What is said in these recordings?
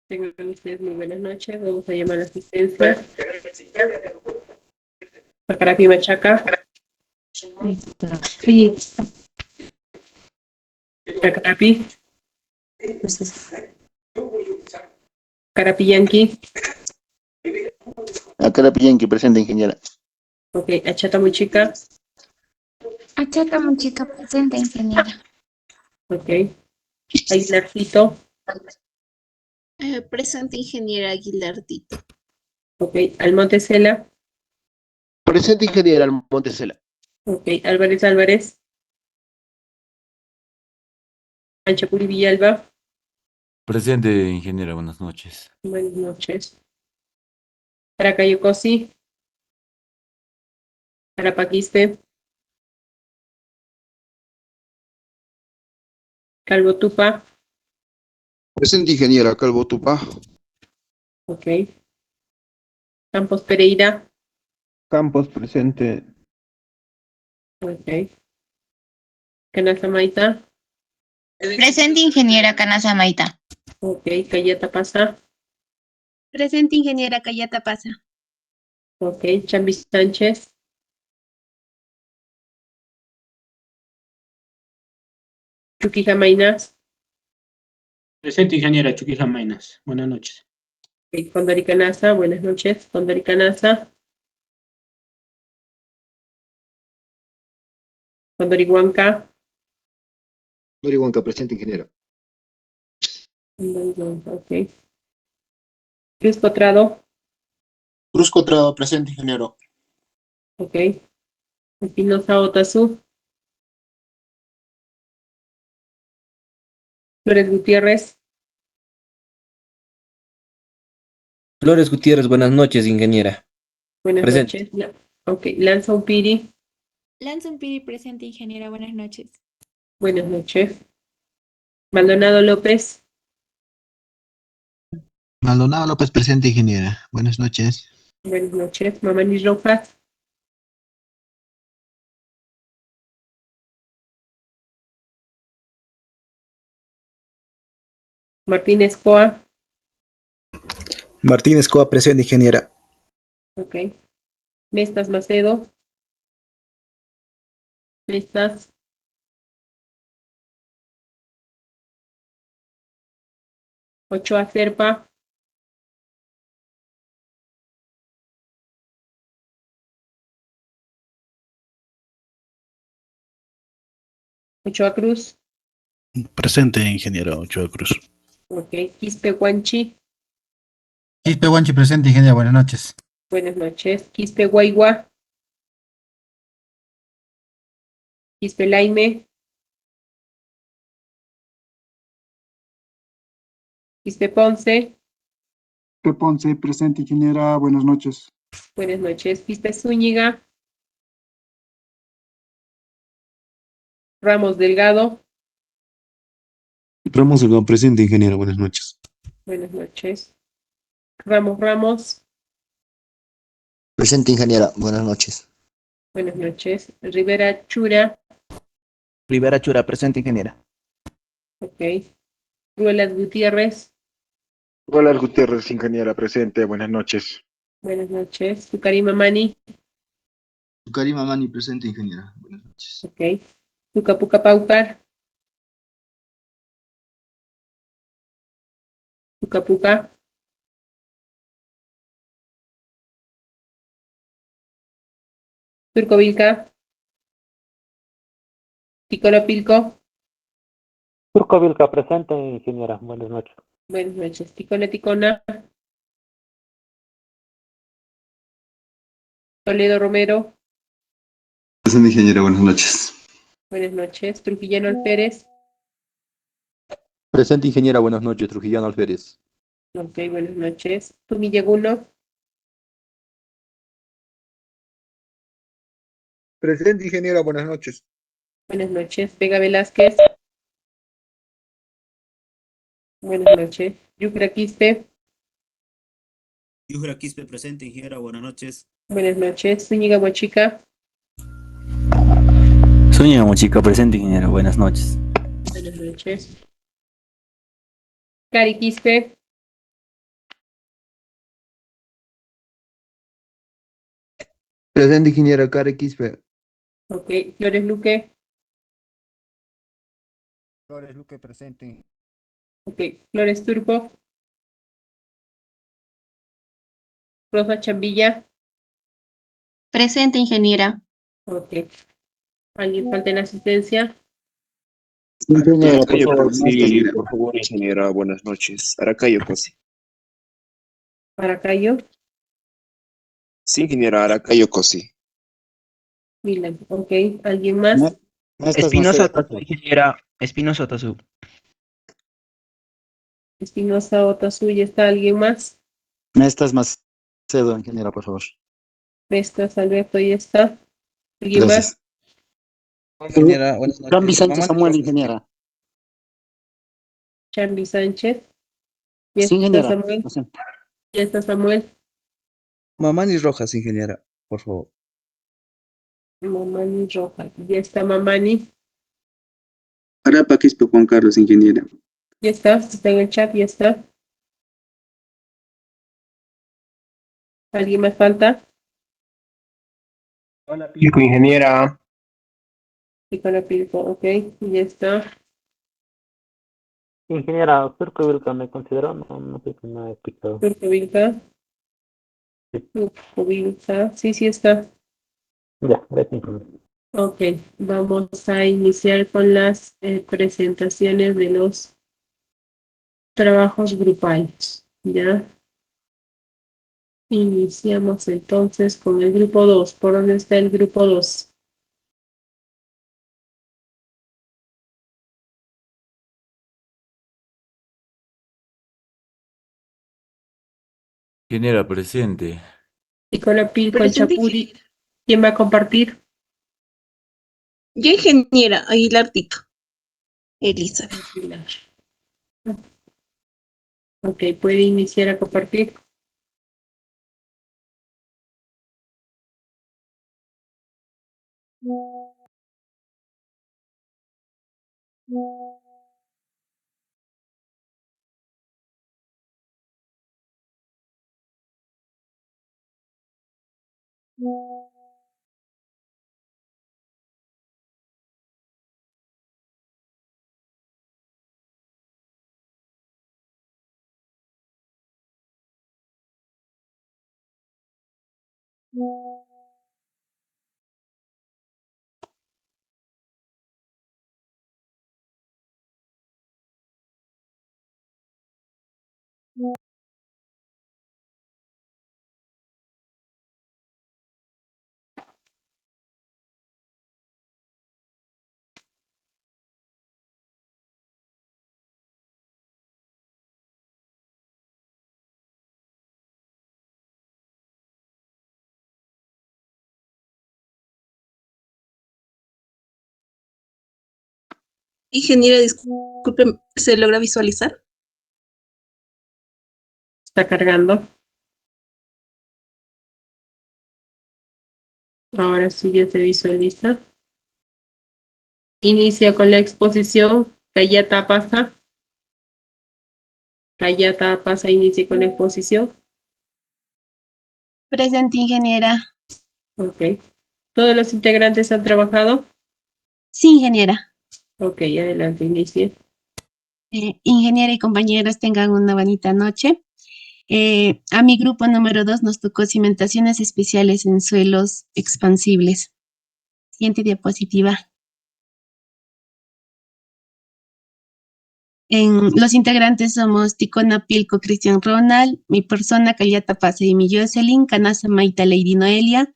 Tengan ustedes muy buenas noches. Vamos a llamar a la asistencia. Pacarapi Machaca. Sí. Pacarapi. Carapiyanqui. Carapiyanqui, presente, ingeniera. Ok, Achatamuchica. Achata Muchica, presente, ingeniera. Ok. Aguilarcito. Presente, ingeniera Aguilar Tito. Ok. Almonte Cela. Presente, ingeniera Montesela. Ok. Álvarez Álvarez. Anchapuri Villalba. Presente, ingeniera, buenas noches. Buenas noches. Caracayocosi. Carapaquiste. Calvo Tupa. Presente, ingeniera Calvo Tupa. Ok. Campos Pereira. Campos, presente. Ok. Canasa Maita. Presente, ingeniera Canasa Maita. Ok. Cayeta Pasa. Presente, ingeniera Cayata Pasa. Ok. Chambis Sánchez. Chucky Jamainas. Presente, ingeniera Chuquija Mainas. Buenas noches. Ok. Condoricanasa. Buenas noches. Condoricanasa. Condorihuanca. Dorihuanca, presente, ingeniera. Ok. Cruz Potrado. Cruz Cotrado, presente, ingeniero. Ok. Espinosa Otazú. Flores Gutiérrez. Flores Gutiérrez, buenas noches, ingeniera. Buenas Presente. noches. Ok. Lanza Upiri. Lanza Piri, presente, ingeniera. Buenas noches. Buenas noches. Maldonado López. Maldonado López, presente, ingeniera. Buenas noches. Buenas noches. Mamani Rojas. Martínez Coa. Martínez Coa, presente, ingeniera. Ok. Mestas Macedo. Mestas. Ochoa Serpa. Ochoa Cruz. Presente, ingeniero Ochoa Cruz. Ok. Quispe Guanchi. Quispe Guanchi, presente, ingeniera. Buenas noches. Buenas noches. Quispe Guaigua. Quispe Laime. Quispe Ponce. Ponce, presente, ingeniera. Buenas noches. Buenas noches. Quispe Zúñiga. Ramos Delgado. Ramos Delgado, presente, ingeniero. Buenas noches. Buenas noches. Ramos Ramos. Presente, ingeniera. Buenas noches. Buenas noches. Rivera Chura. Rivera Chura, presente, ingeniera. Ok. Ruelas Gutiérrez. Hola, Gutiérrez, ingeniera presente. Buenas noches. Buenas noches. Tucarima Mani. Karima Mani, presente, ingeniera. Buenas noches. Ok. Tucapuca Paucar. Tucapuca. Turcovilca. Ticolopilco. Turco Vilca, presente, ingeniera. Buenas noches. Buenas noches. Ticona Ticona. Toledo Romero. Presente, ingeniero. Buenas noches. Buenas noches. Trujillano Alférez. Presente, ingeniera. Buenas noches. Trujillano Alférez. Ok, buenas noches. Tumillaguno. Presente, ingeniera, buenas noches. Buenas noches. Vega Velázquez. Buenas noches. Yucra Quispe. Yujra Quispe presente, ingeniera, buenas noches. Buenas noches. Zúñiga Mochica. Zúñiga Mochica, presente, ingeniero. Buenas noches. Buenas noches. Cari Quispe. Presente, ingeniera. Care Quispe. Ok. Flores Luque. Flores Luque presente. Ok. Flores Turco. Rosa Chambilla. Presente, ingeniera. Ok. ¿Alguien falta en asistencia? Ingeniera, por Aracayo favor, Cosi, por favor, ingeniera, buenas noches. Aracayo Cosi. Paracayo. Sí, ingeniera, Aracayo Cosi. Milan. Ok. ¿Alguien más? Espinosa Otazu, ingeniera. Espinosa Otazu. Espinosa Otazu. ¿Y está alguien más? Mestas Macedo, ingeniera, por favor. Restas, Alberto. ¿Y está? ¿Alguien más? Ingeniera, buenas noches. Juan Vicente Mamá Samuel, Rojas. ingeniera. Chambi Sánchez. ¿Y Sí, está ingeniera. Samuel? ¿Y está Samuel? Mamani Rojas, ingeniera, por favor. Mamani Roja. ¿Y está Mamani? Arapa Quispe Juan Carlos, ingeniera. ¿Y está en el chat? ¿Y está? ¿Alguien más falta? Hola, Pico, ingeniera. Y con la Pilco, ok. ¿Y está? Ingeniera, Surco Vilca, ¿me considero? No sé si me he explicado. Turco Vilca. Turco Vilca. Sí, sí está. Ya, gracias, ingeniera. Ok. Vamos a iniciar con las presentaciones de los trabajos grupales. ¿Ya? Iniciamos entonces con el grupo 2. ¿Por dónde está el grupo 2? Ingeniera, presente. Y con la Pilco, el Presente, Chapuri. ¿Quién va a compartir? Yo, ingeniera. Aguilar Tito. Elizabeth. Ok, puede iniciar a compartir. Ingeniera, disculpe, ¿se logra visualizar? Está cargando. Ahora sí ya se visualiza. Inicia con la exposición. Cayata pasa. Cayata pasa, inicia con la exposición. Presente, ingeniera. Ok. ¿Todos los integrantes han trabajado? Sí, ingeniera. Ok, adelante, inicie. Ingeniera y compañeros, tengan una bonita noche. A mi grupo número 2 nos tocó cimentaciones especiales en suelos expansibles. Siguiente diapositiva. Los integrantes somos Ticona Pilco, Cristian Ronald, mi persona, Cayata Pase y mi Jocelyn, Canasa Maita Lady Noelia,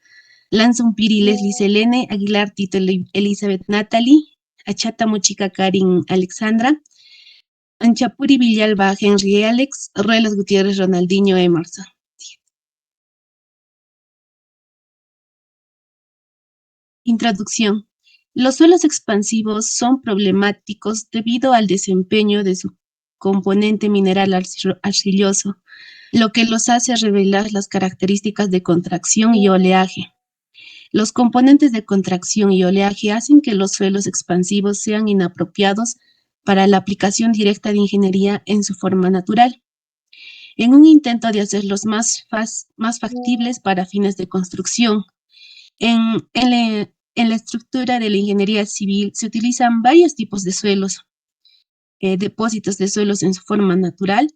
Lanzunpiri Leslie Selene, Aguilar Tito Elizabeth Natalie, Achata Mochica Karin Alexandra, Anchapuri Villalba Henry Alex, Ruelas Gutiérrez Ronaldinho Emerson. Introducción. Los suelos expansivos son problemáticos debido al desempeño de su componente mineral arcilloso, lo que los hace revelar las características de contracción y oleaje. Los componentes de contracción y oleaje hacen que los suelos expansivos sean inapropiados para la aplicación directa de ingeniería en su forma natural, en un intento de hacerlos más factibles para fines de construcción. En la estructura de la ingeniería civil se utilizan varios tipos de suelos, depósitos de suelos en su forma natural,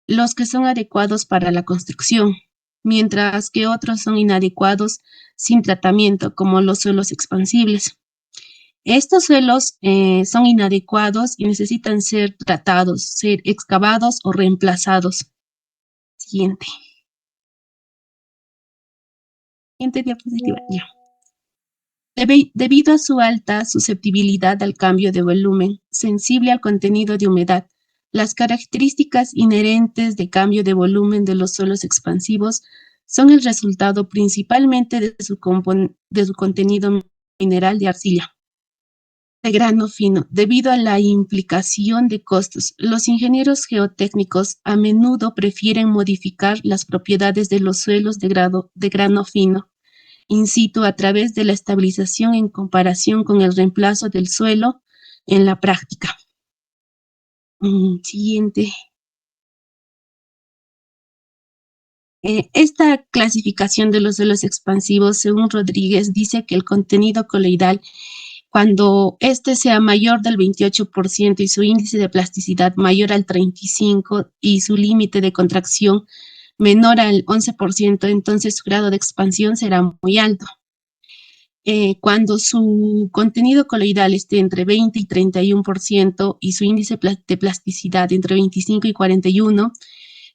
los que son adecuados para la construcción, mientras que otros son inadecuados sin tratamiento, como los suelos expansibles. Estos suelos son inadecuados y necesitan ser tratados, ser excavados o reemplazados. Siguiente diapositiva. Ya. Debido a su alta susceptibilidad al cambio de volumen, sensible al contenido de humedad, las características inherentes de cambio de volumen de los suelos expansivos son el resultado principalmente de su contenido mineral de arcilla de grano fino. Debido a la implicación de costos, los ingenieros geotécnicos a menudo prefieren modificar las propiedades de los suelos de grano fino in situ a través de la estabilización en comparación con el reemplazo del suelo en la práctica. Siguiente. Esta clasificación de los suelos expansivos, según Rodríguez, dice que el contenido coloidal, cuando este sea mayor del 28% y su índice de plasticidad mayor al 35% y su límite de contracción menor al 11%, entonces su grado de expansión será muy alto. Cuando su contenido coloidal esté entre 20 y 31% y su índice de plasticidad entre 25 y 41%,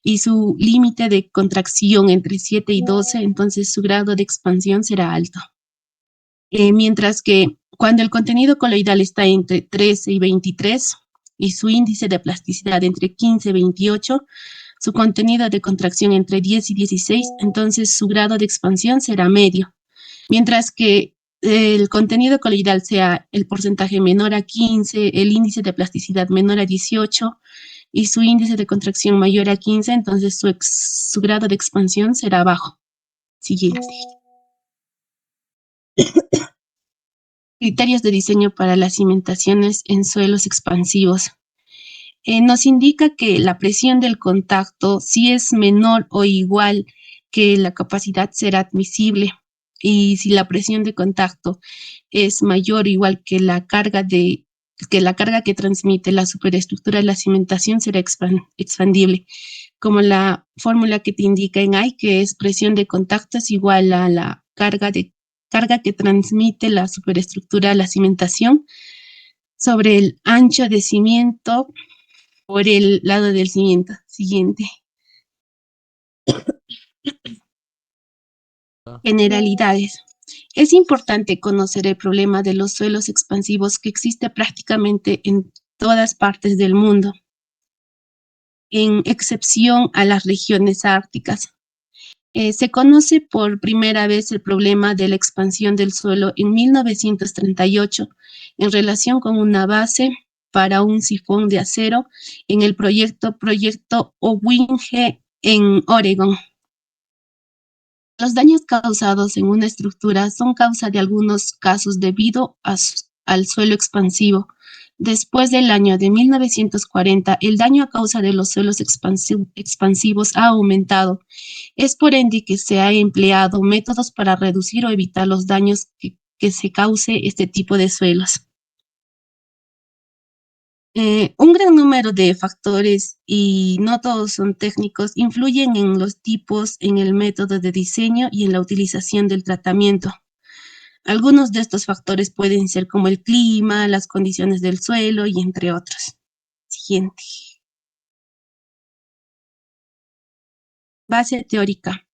y su límite de contracción entre 7 y 12, entonces su grado de expansión será alto. Mientras que cuando el contenido coloidal está entre 13 y 23 y su índice de plasticidad entre 15 y 28, su contenido de contracción entre 10 y 16, entonces su grado de expansión será medio. Mientras que el contenido coloidal sea el porcentaje menor a 15, el índice de plasticidad menor a 18 y su índice de contracción mayor a 15, entonces su grado de expansión será bajo. Siguiente. Criterios de diseño para las cimentaciones en suelos expansivos. Nos indica que la presión del contacto, si es menor o igual que la capacidad, será admisible. Y si la presión de contacto es mayor o igual que la carga que transmite la superestructura de la cimentación, será expandible. Como la fórmula que te indica en I, que es presión de contacto es igual a la carga que transmite la superestructura de la cimentación sobre el ancho de cimiento por el lado del cimiento. Siguiente. Generalidades. Es importante conocer el problema de los suelos expansivos que existe prácticamente en todas partes del mundo, en excepción a las regiones árticas. Se conoce por primera vez el problema de la expansión del suelo en 1938 en relación con una base para un sifón de acero en el proyecto Owinge en Oregón. Los daños causados en una estructura son causa de algunos casos debido al suelo expansivo. Después del año de 1940, el daño a causa de los suelos expansivos ha aumentado. Es por ende que se han empleado métodos para reducir o evitar los daños que se cause este tipo de suelos. Un gran número de factores, y no todos son técnicos, influyen en los tipos, en el método de diseño y en la utilización del tratamiento. Algunos de estos factores pueden ser como el clima, las condiciones del suelo y entre otros. Siguiente. Base teórica.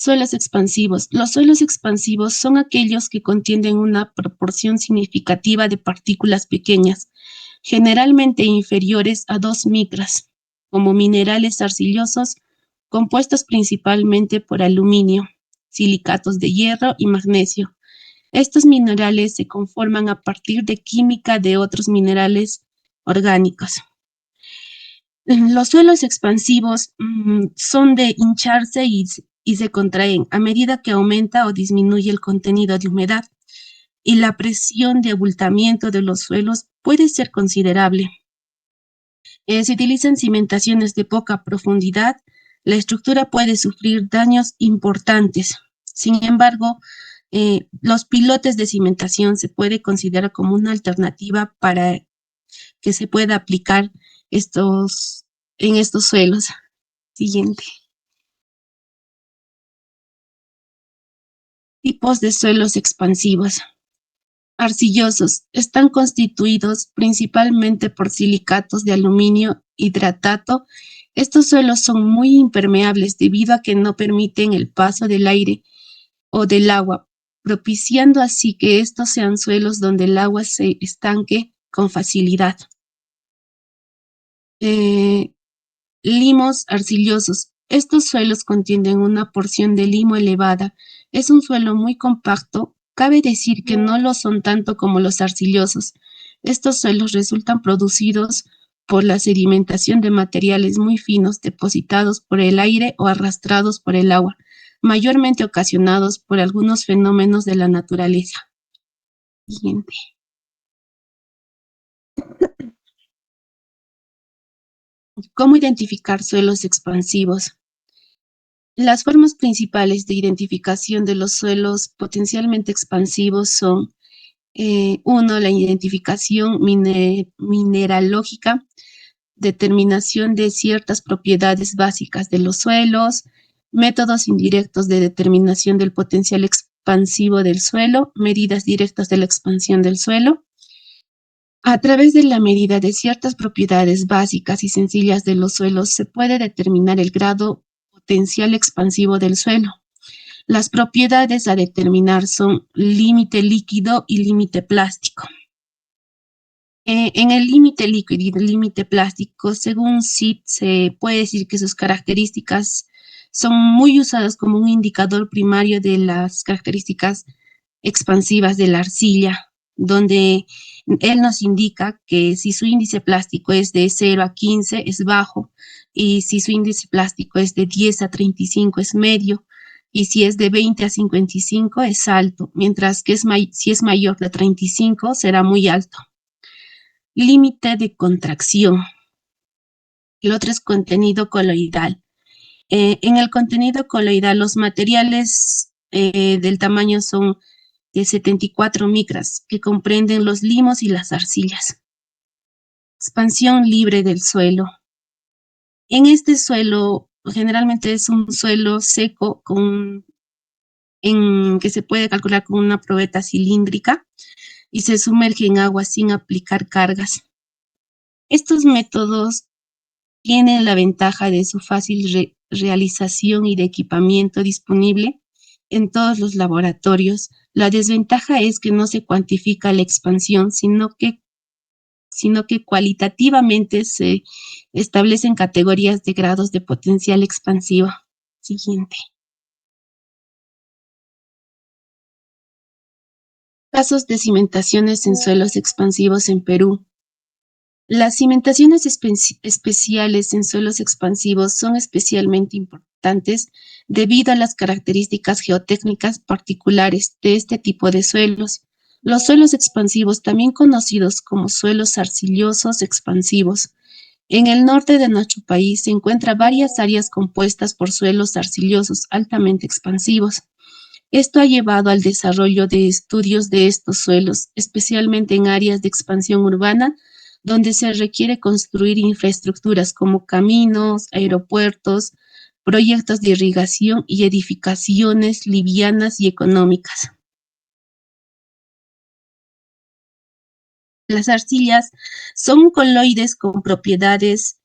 Suelos expansivos. Los suelos expansivos son aquellos que contienen una proporción significativa de partículas pequeñas, generalmente inferiores a 2 micras, como minerales arcillosos, compuestos principalmente por aluminio, silicatos de hierro y magnesio. Estos minerales se conforman a partir de química de otros minerales orgánicos. Los suelos expansivos son de hincharse y se contraen a medida que aumenta o disminuye el contenido de humedad, y la presión de abultamiento de los suelos puede ser considerable. Se utilizan cimentaciones de poca profundidad. La estructura puede sufrir daños importantes. Sin embargo, los pilotes de cimentación se puede considerar como una alternativa para que se pueda aplicar en estos suelos. Siguiente. Tipos de suelos expansivos. Arcillosos. Están constituidos principalmente por silicatos de aluminio hidratato. Estos suelos son muy impermeables debido a que no permiten el paso del aire o del agua, propiciando así que estos sean suelos donde el agua se estanque con facilidad. Limos arcillosos. Estos suelos contienen una porción de limo elevada. Es un suelo muy compacto. Cabe decir que no lo son tanto como los arcillosos. Estos suelos resultan producidos por la sedimentación de materiales muy finos depositados por el aire o arrastrados por el agua, mayormente ocasionados por algunos fenómenos de la naturaleza. Siguiente. ¿Cómo identificar suelos expansivos? Las formas principales de identificación de los suelos potencialmente expansivos son 1. La identificación mineralógica, determinación de ciertas propiedades básicas de los suelos, métodos indirectos de determinación del potencial expansivo del suelo, medidas directas de la expansión del suelo. A través de la medida de ciertas propiedades básicas y sencillas de los suelos se puede determinar el grado potencial expansivo del suelo. Las propiedades a determinar son límite líquido y límite plástico. En el límite líquido y el límite plástico, según SIP, se puede decir que sus características son muy usadas como un indicador primario de las características expansivas de la arcilla, donde él nos indica que si su índice plástico es de 0 a 15 es bajo, y si su índice plástico es de 10 a 35 es medio, y si es de 20 a 55 es alto, mientras que si es mayor de 35 será muy alto. Límite de contracción. El otro es contenido coloidal. En el contenido coloidal, los materiales del tamaño son de 74 micras, que comprenden los limos y las arcillas. Expansión libre del suelo. En este suelo, generalmente es un suelo seco que se puede calcular con una probeta cilíndrica y se sumerge en agua sin aplicar cargas. Estos métodos tienen la ventaja de su fácil realización y de equipamiento disponible en todos los laboratorios. La desventaja es que no se cuantifica la expansión, sino que cualitativamente se establecen categorías de grados de potencial expansivo. Siguiente. Casos de cimentaciones en suelos expansivos en Perú. Las cimentaciones especiales en suelos expansivos son especialmente importantes debido a las características geotécnicas particulares de este tipo de suelos. Los suelos expansivos, también conocidos como suelos arcillosos expansivos. En el norte de nuestro país se encuentran varias áreas compuestas por suelos arcillosos altamente expansivos. Esto ha llevado al desarrollo de estudios de estos suelos, especialmente en áreas de expansión urbana, donde se requiere construir infraestructuras como caminos, aeropuertos, proyectos de irrigación y edificaciones livianas y económicas. Las arcillas son coloides con propiedades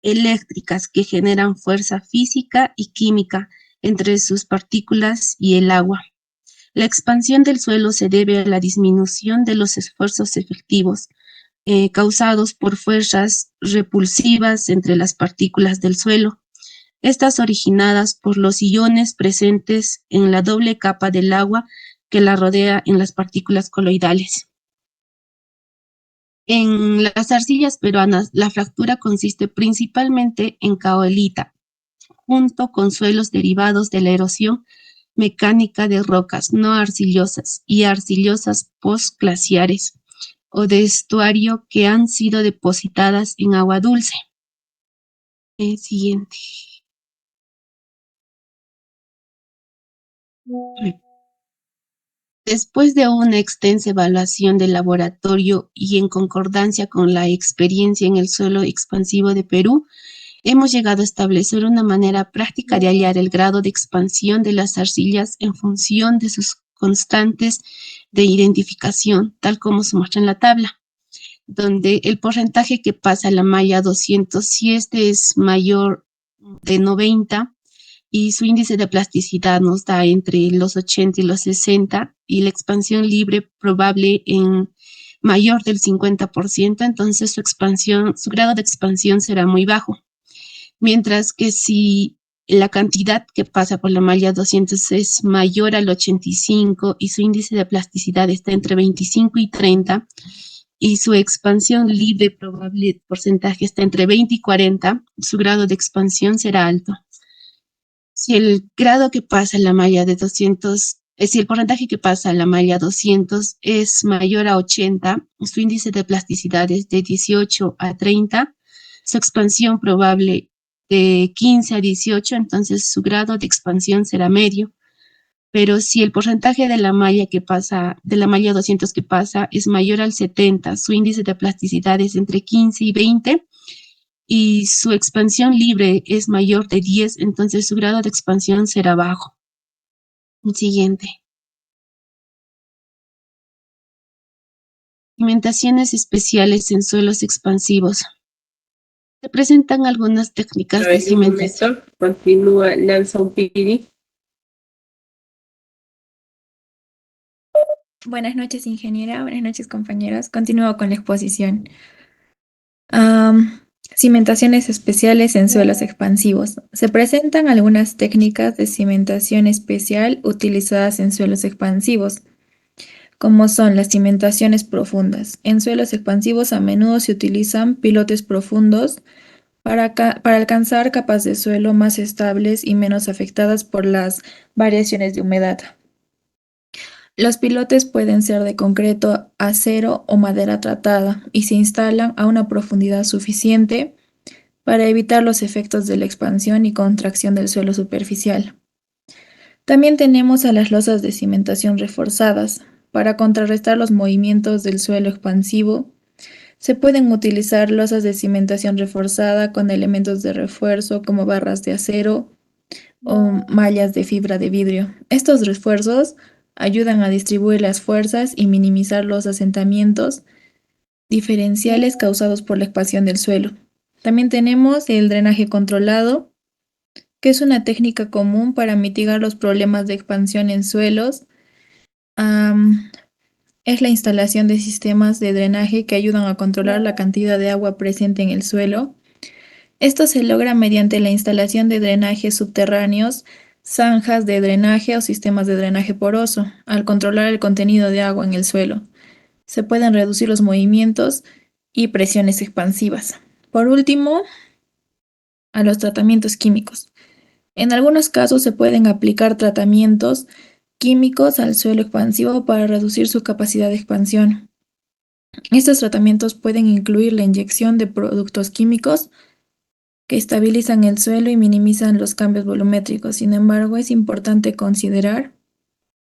eléctricas que generan fuerza física y química entre sus partículas y el agua. La expansión del suelo se debe a la disminución de los esfuerzos efectivos causados por fuerzas repulsivas entre las partículas del suelo, estas originadas por los iones presentes en la doble capa del agua que la rodea en las partículas coloidales. En las arcillas peruanas, la fractura consiste principalmente en caolita, junto con suelos derivados de la erosión mecánica de rocas no arcillosas y arcillosas postglaciares o de estuario que han sido depositadas en agua dulce. Siguiente. Después de una extensa evaluación del laboratorio y en concordancia con la experiencia en el suelo expansivo de Perú, hemos llegado a establecer una manera práctica de hallar el grado de expansión de las arcillas en función de sus constantes de identificación, tal como se muestra en la tabla, donde el porcentaje que pasa a la malla 200, si este es mayor de 90, y su índice de plasticidad nos da entre los 80 y los 60, y la expansión libre probable en mayor del 50%, entonces su grado de expansión será muy bajo. Mientras que si la cantidad que pasa por la malla 200 es mayor al 85 y su índice de plasticidad está entre 25 y 30, y su expansión libre probable porcentaje está entre 20 y 40, su grado de expansión será alto. Si el grado que pasa a la malla de 200, si el porcentaje que pasa a la malla 200 es mayor a 80, su índice de plasticidad es de 18 a 30, su expansión probable de 15 a 18, entonces su grado de expansión será medio. Pero si el porcentaje de la malla 200 que pasa es mayor al 70, su índice de plasticidad es entre 15 y 20, y su expansión libre es mayor de 10, entonces su grado de expansión será bajo. Siguiente. Cimentaciones especiales en suelos expansivos. Se presentan algunas técnicas de cimentación. Continúa Lanza Piri. Buenas noches, ingeniera. Buenas noches, compañeros. Continúo con la exposición. Cimentaciones especiales en suelos expansivos. Se presentan algunas técnicas de cimentación especial utilizadas en suelos expansivos, como son las cimentaciones profundas. En suelos expansivos a menudo se utilizan pilotes profundos para alcanzar capas de suelo más estables y menos afectadas por las variaciones de humedad. Los pilotes pueden ser de concreto, acero o madera tratada y se instalan a una profundidad suficiente para evitar los efectos de la expansión y contracción del suelo superficial. También tenemos a las losas de cimentación reforzadas. Para contrarrestar los movimientos del suelo expansivo, se pueden utilizar losas de cimentación reforzada con elementos de refuerzo como barras de acero o mallas de fibra de vidrio. Estos refuerzos ayudan a distribuir las fuerzas y minimizar los asentamientos diferenciales causados por la expansión del suelo. También tenemos el drenaje controlado, que es una técnica común para mitigar los problemas de expansión en suelos. Es la instalación de sistemas de drenaje que ayudan a controlar la cantidad de agua presente en el suelo. Esto se logra mediante la instalación de drenajes subterráneos, zanjas de drenaje o sistemas de drenaje poroso. Al controlar el contenido de agua en el suelo, se pueden reducir los movimientos y presiones expansivas. Por último, a los tratamientos químicos. En algunos casos se pueden aplicar tratamientos químicos al suelo expansivo para reducir su capacidad de expansión. Estos tratamientos pueden incluir la inyección de productos químicos que estabilizan el suelo y minimizan los cambios volumétricos. Sin embargo, es importante considerar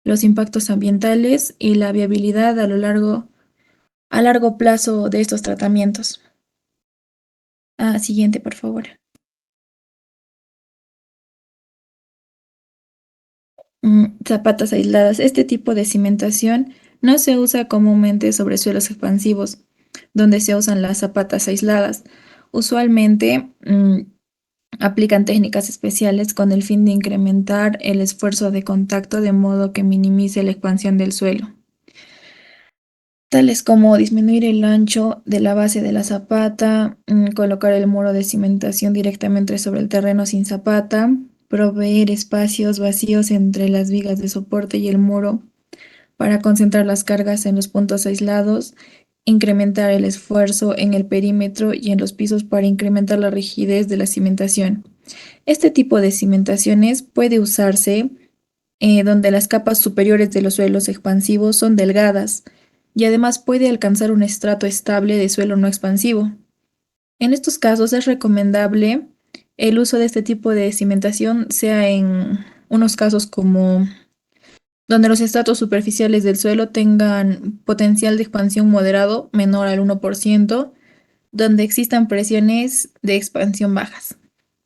los impactos ambientales y la viabilidad a largo plazo de estos tratamientos. Siguiente, por favor. Zapatas aisladas. Este tipo de cimentación no se usa comúnmente sobre suelos expansivos, donde se usan las zapatas aisladas. Usualmente aplican técnicas especiales con el fin de incrementar el esfuerzo de contacto de modo que minimice la expansión del suelo, tales como disminuir el ancho de la base de la zapata, colocar el muro de cimentación directamente sobre el terreno sin zapata, proveer espacios vacíos entre las vigas de soporte y el muro para concentrar las cargas en los puntos aislados, incrementar el esfuerzo en el perímetro y en los pisos para incrementar la rigidez de la cimentación. Este tipo de cimentaciones puede usarse donde las capas superiores de los suelos expansivos son delgadas y además puede alcanzar un estrato estable de suelo no expansivo. En estos casos es recomendable el uso de este tipo de cimentación, sea en unos casos como donde los estratos superficiales del suelo tengan potencial de expansión moderado menor al 1%, donde existan presiones de expansión bajas.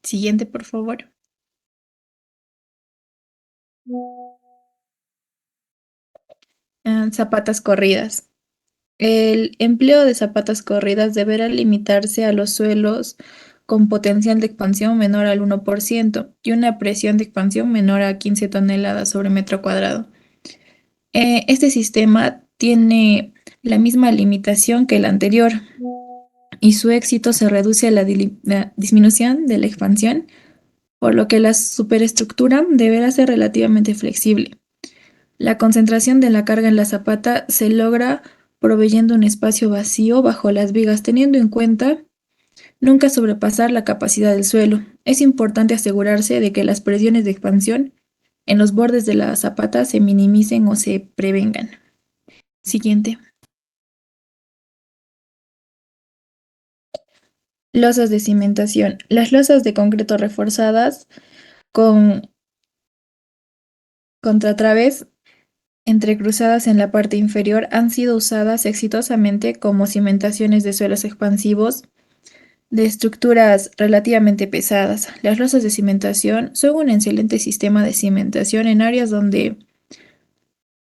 Siguiente, por favor. Zapatas corridas. El empleo de zapatas corridas deberá limitarse a los suelos con potencial de expansión menor al 1% y una presión de expansión menor a 15 toneladas sobre metro cuadrado. Este sistema tiene la misma limitación que el anterior y su éxito se reduce a la disminución de la expansión, por lo que la superestructura deberá ser relativamente flexible. La concentración de la carga en la zapata se logra proveyendo un espacio vacío bajo las vigas, teniendo en cuenta nunca sobrepasar la capacidad del suelo. Es importante asegurarse de que las presiones de expansión en los bordes de la zapata se minimicen o se prevengan. Siguiente. Losas de cimentación. Las losas de concreto reforzadas con contratraves entrecruzadas en la parte inferior han sido usadas exitosamente como cimentaciones de suelos expansivos de estructuras relativamente pesadas. Las losas de cimentación son un excelente sistema de cimentación en áreas donde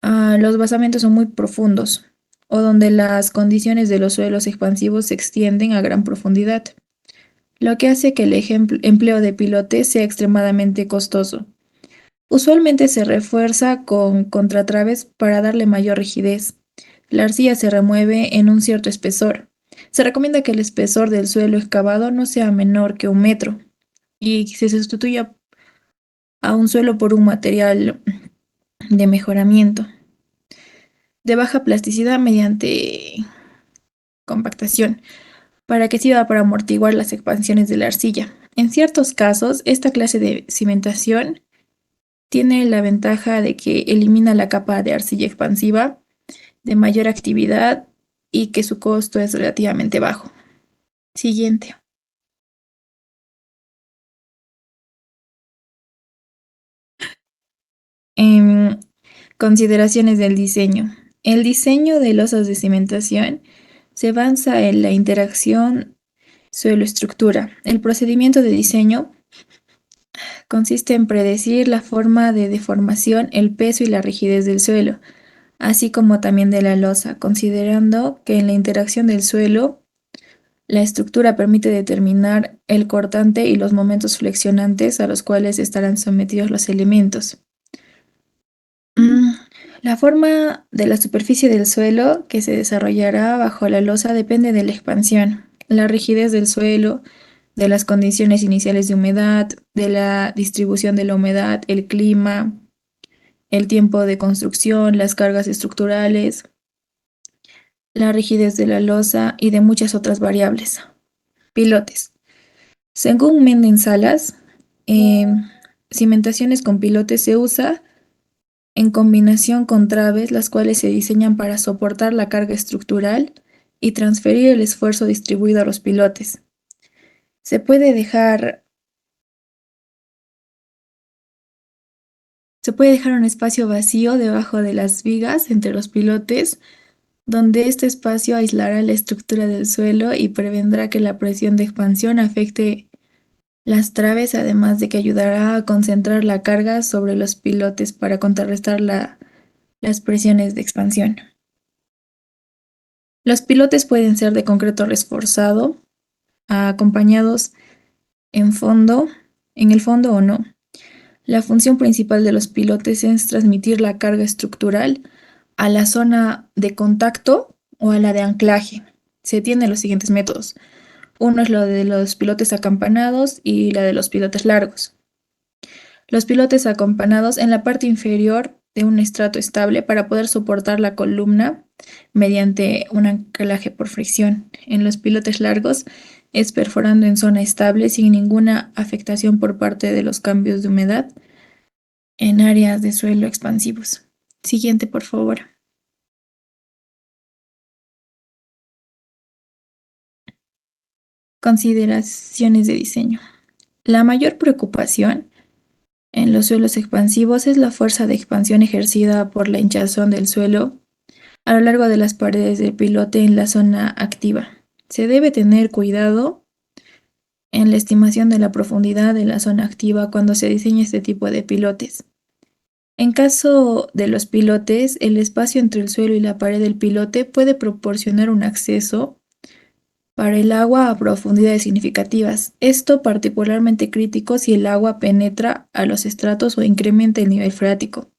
los basamentos son muy profundos o donde las condiciones de los suelos expansivos se extienden a gran profundidad, lo que hace que el empleo de pilotes sea extremadamente costoso. Usualmente se refuerza con contratraves para darle mayor rigidez. La arcilla se remueve en un cierto espesor. Se recomienda que el espesor del suelo excavado no sea menor que 1 metro y se sustituya a un suelo por un material de mejoramiento de baja plasticidad mediante compactación para que sirva para amortiguar las expansiones de la arcilla. En ciertos casos, esta clase de cimentación tiene la ventaja de que elimina la capa de arcilla expansiva de mayor actividad y que su costo es relativamente bajo. Siguiente. Consideraciones del diseño. El diseño de losas de cimentación se basa en la interacción suelo-estructura. El procedimiento de diseño consiste en predecir la forma de deformación, el peso y la rigidez del suelo, así como también de la losa, considerando que en la interacción del suelo, la estructura permite determinar el cortante y los momentos flexionantes a los cuales estarán sometidos los elementos. La forma de la superficie del suelo que se desarrollará bajo la losa depende de la expansión, la rigidez del suelo, de las condiciones iniciales de humedad, de la distribución de la humedad, el clima, el tiempo de construcción, las cargas estructurales, la rigidez de la losa y de muchas otras variables. Pilotes. Según Méndez Salas, cimentaciones con pilotes se usa en combinación con traves, las cuales se diseñan para soportar la carga estructural y transferir el esfuerzo distribuido a los pilotes. Se puede dejar un espacio vacío debajo de las vigas entre los pilotes, donde este espacio aislará la estructura del suelo y prevendrá que la presión de expansión afecte las traves, además de que ayudará a concentrar la carga sobre los pilotes para contrarrestar las presiones de expansión. Los pilotes pueden ser de concreto reforzado, acompañados en fondo en el fondo o no. La función principal de los pilotes es transmitir la carga estructural a la zona de contacto o a la de anclaje. Se tienen los siguientes métodos. Uno es lo de los pilotes acampanados y la de los pilotes largos. Los pilotes acampanados en la parte inferior de un estrato estable para poder soportar la columna mediante un anclaje por fricción. En los pilotes largos es perforando en zona estable sin ninguna afectación por parte de los cambios de humedad en áreas de suelo expansivos. Siguiente, por favor. Consideraciones de diseño. La mayor preocupación en los suelos expansivos es la fuerza de expansión ejercida por la hinchazón del suelo a lo largo de las paredes del pilote en la zona activa. Se debe tener cuidado en la estimación de la profundidad de la zona activa cuando se diseña este tipo de pilotes. En caso de los pilotes, el espacio entre el suelo y la pared del pilote puede proporcionar un acceso para el agua a profundidades significativas. Esto particularmente crítico si el agua penetra a los estratos o incrementa el nivel freático,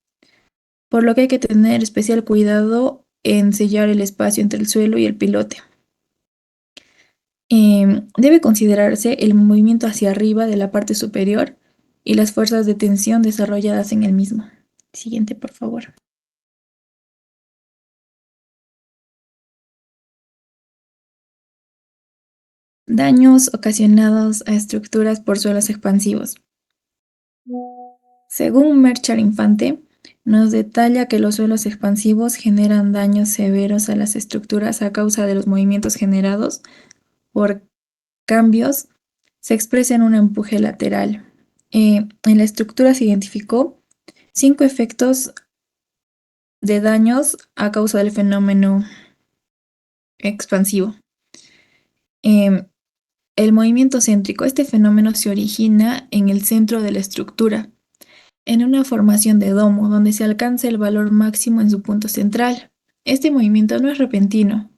por lo que hay que tener especial cuidado en sellar el espacio entre el suelo y el pilote. Debe considerarse el movimiento hacia arriba de la parte superior y las fuerzas de tensión desarrolladas en el mismo. Siguiente, por favor. Daños ocasionados a estructuras por suelos expansivos. Según Merchar Infante, nos detalla que los suelos expansivos generan daños severos a las estructuras a causa de los movimientos generados por cambios. Se expresa en un empuje lateral. En la estructura se identificó 5 efectos de daños a causa del fenómeno expansivo. El movimiento céntrico. Este fenómeno se origina en el centro de la estructura, en una formación de domo, donde se alcanza el valor máximo en su punto central. Este movimiento no es repentino,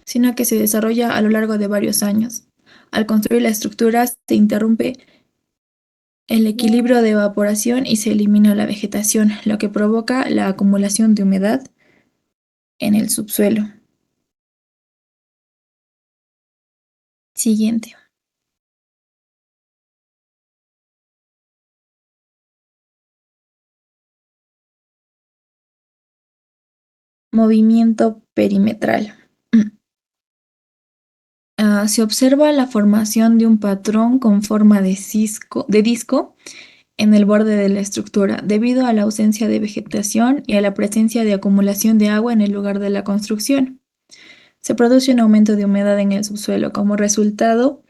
sino que se desarrolla a lo largo de varios años. Al construir la estructura, se interrumpe el equilibrio de evaporación y se elimina la vegetación, lo que provoca la acumulación de humedad en el subsuelo. Siguiente. Movimiento perimetral. Se observa la formación de un patrón con forma de disco en el borde de la estructura, debido a la ausencia de vegetación y a la presencia de acumulación de agua en el lugar de la construcción. Se produce un aumento de humedad en el subsuelo. Como resultado,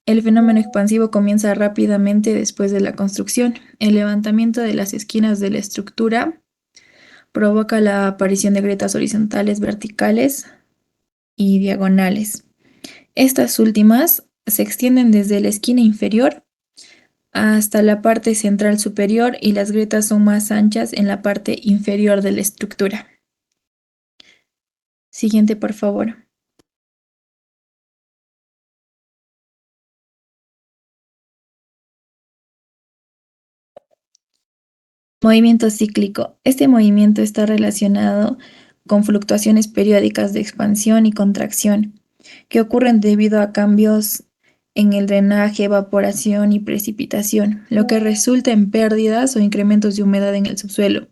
el fenómeno expansivo comienza rápidamente después de la construcción. El levantamiento de las esquinas de la estructura provoca la aparición de grietas horizontales, verticales y diagonales. Estas últimas se extienden desde la esquina inferior hasta la parte central superior y las grietas son más anchas en la parte inferior de la estructura. Siguiente, por favor. Movimiento cíclico. Este movimiento está relacionado con fluctuaciones periódicas de expansión y contracción que ocurren debido a cambios en el drenaje, evaporación y precipitación, lo que resulta en pérdidas o incrementos de humedad en el subsuelo.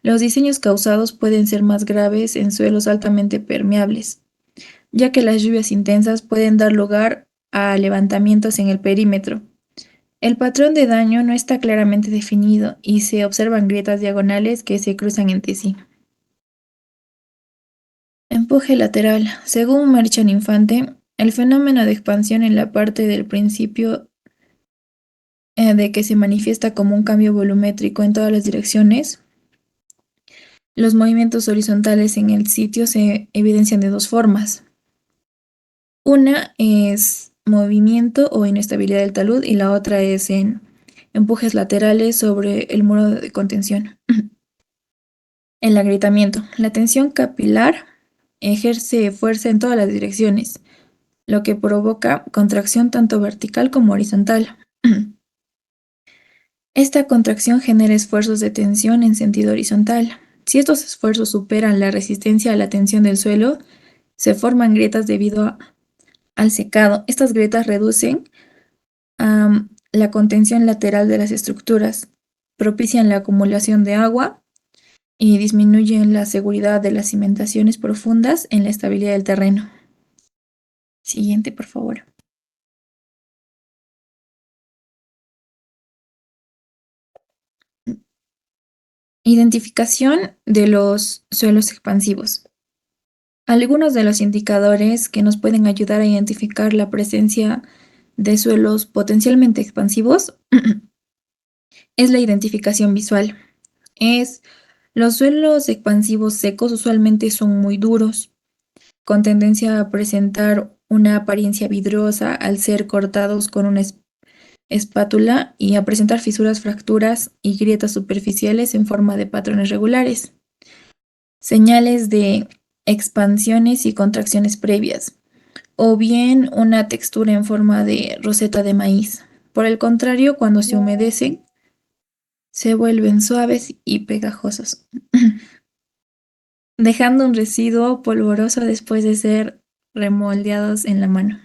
Los diseños causados pueden ser más graves en suelos altamente permeables, ya que las lluvias intensas pueden dar lugar a levantamientos en el perímetro. El patrón de daño no está claramente definido y se observan grietas diagonales que se cruzan entre sí. Empuje lateral. Según Merchar Infante, el fenómeno de expansión en la parte del principio de que se manifiesta como un cambio volumétrico en todas las direcciones. Los movimientos horizontales en el sitio se evidencian de 2 formas. Una es movimiento o inestabilidad del talud y la otra es en empujes laterales sobre el muro de contención. El agrietamiento. La tensión capilar ejerce fuerza en todas las direcciones, lo que provoca contracción tanto vertical como horizontal. Esta contracción genera esfuerzos de tensión en sentido horizontal. Si estos esfuerzos superan la resistencia a la tensión del suelo, se forman grietas debido al secado. Estas grietas reducen la contención lateral de las estructuras, propician la acumulación de agua y disminuyen la seguridad de las cimentaciones profundas en la estabilidad del terreno. Siguiente, por favor. Identificación de los suelos expansivos. Algunos de los indicadores que nos pueden ayudar a identificar la presencia de suelos potencialmente expansivos es la identificación visual. Los suelos expansivos secos usualmente son muy duros, con tendencia a presentar una apariencia vidriosa al ser cortados con una espátula y a presentar fisuras, fracturas y grietas superficiales en forma de patrones regulares. Señales de expansiones y contracciones previas, o bien una textura en forma de roseta de maíz. Por el contrario, cuando se humedecen, se vuelven suaves y pegajosos, dejando un residuo polvoroso después de ser remoldeados en la mano.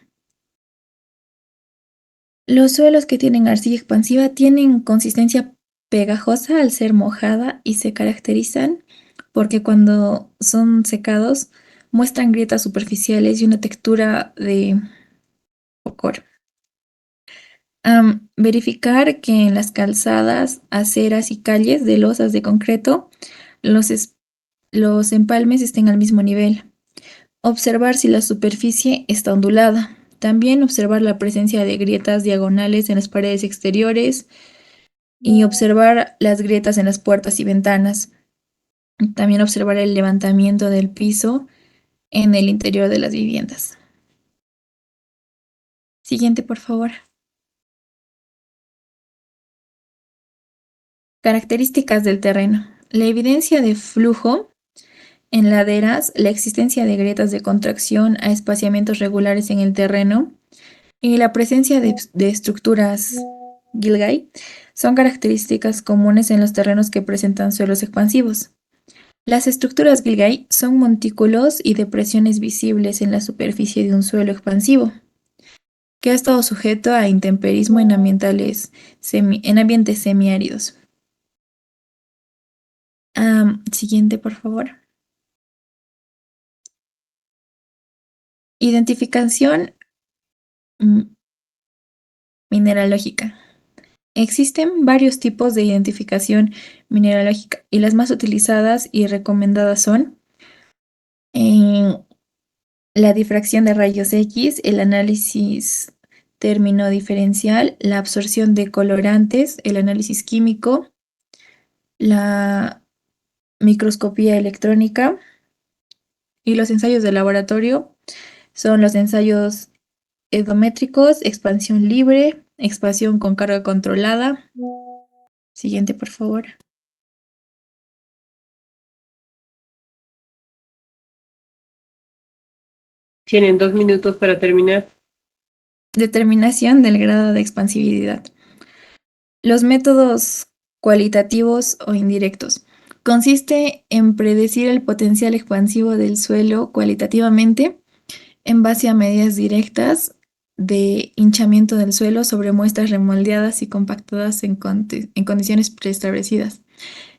Los suelos que tienen arcilla expansiva tienen consistencia pegajosa al ser mojada y se caracterizan porque cuando son secados muestran grietas superficiales y una textura de pocor. Verificar que en las calzadas, aceras y calles de losas de concreto los empalmes estén al mismo nivel. Observar si la superficie está ondulada. También observar la presencia de grietas diagonales en las paredes exteriores y observar las grietas en las puertas y ventanas. También observar el levantamiento del piso en el interior de las viviendas. Siguiente, por favor. Características del terreno. La evidencia de flujo en laderas, la existencia de grietas de contracción a espaciamientos regulares en el terreno y la presencia de estructuras Gilgai son características comunes en los terrenos que presentan suelos expansivos. Las estructuras Gilgai son montículos y depresiones visibles en la superficie de un suelo expansivo que ha estado sujeto a intemperismo en ambientes semiáridos. Siguiente, por favor. Identificación mineralógica. Existen varios tipos de identificación mineralógica y las más utilizadas y recomendadas son la difracción de rayos X, el análisis término diferencial, la absorción de colorantes, el análisis químico, la microscopía electrónica y los ensayos de laboratorio son los ensayos edométricos, expansión libre, expansión con carga controlada. Siguiente, por favor. Tienen 2 minutos para terminar. Determinación del grado de expansividad. Los métodos cualitativos o indirectos. Consiste en predecir el potencial expansivo del suelo cualitativamente en base a medidas directas de hinchamiento del suelo sobre muestras remoldeadas y compactadas en condiciones preestablecidas.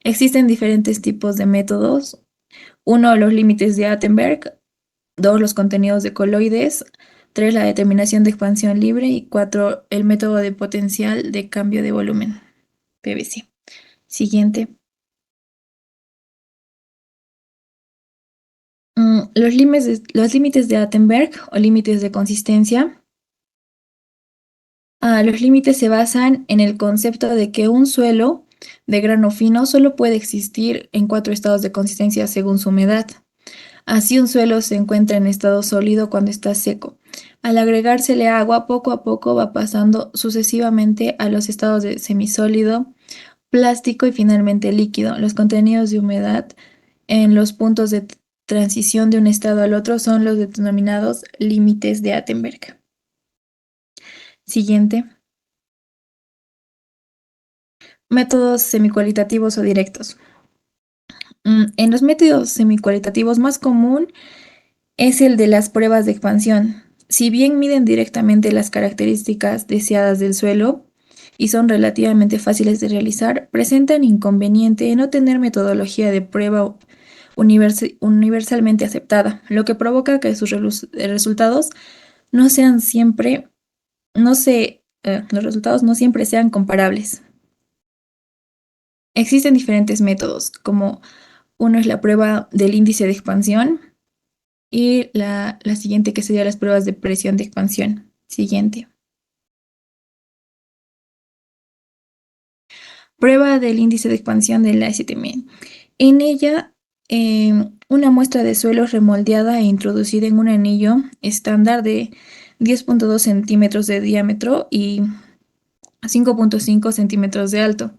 Existen diferentes tipos de métodos. 1, los límites de Attenberg. 2, los contenidos de coloides. 3, la determinación de expansión libre. Y 4, el método de potencial de cambio de volumen, PVC. Siguiente. Los límites de Attenberg o límites de consistencia. Los límites se basan en el concepto de que un suelo de grano fino solo puede existir en 4 estados de consistencia según su humedad. Así, un suelo se encuentra en estado sólido cuando está seco. Al agregársele agua, poco a poco va pasando sucesivamente a los estados de semisólido, plástico y finalmente líquido. Los contenidos de humedad en los puntos de transición de un estado al otro son los denominados límites de Attenberg. Siguiente. Métodos semicualitativos o directos. En los métodos semicualitativos más común es el de las pruebas de expansión. Si bien miden directamente las características deseadas del suelo y son relativamente fáciles de realizar, presentan inconveniente en no tener metodología de prueba universalmente aceptada, lo que provoca que sus resultados no sean siempre, los resultados no siempre sean comparables. Existen diferentes métodos, como uno es la prueba del índice de expansión y la siguiente que sería las pruebas de presión de expansión. Siguiente. Prueba del índice de expansión de la STM. En ella, una muestra de suelo es remoldeada e introducida en un anillo estándar de 10.2 centímetros de diámetro y 5.5 centímetros de alto,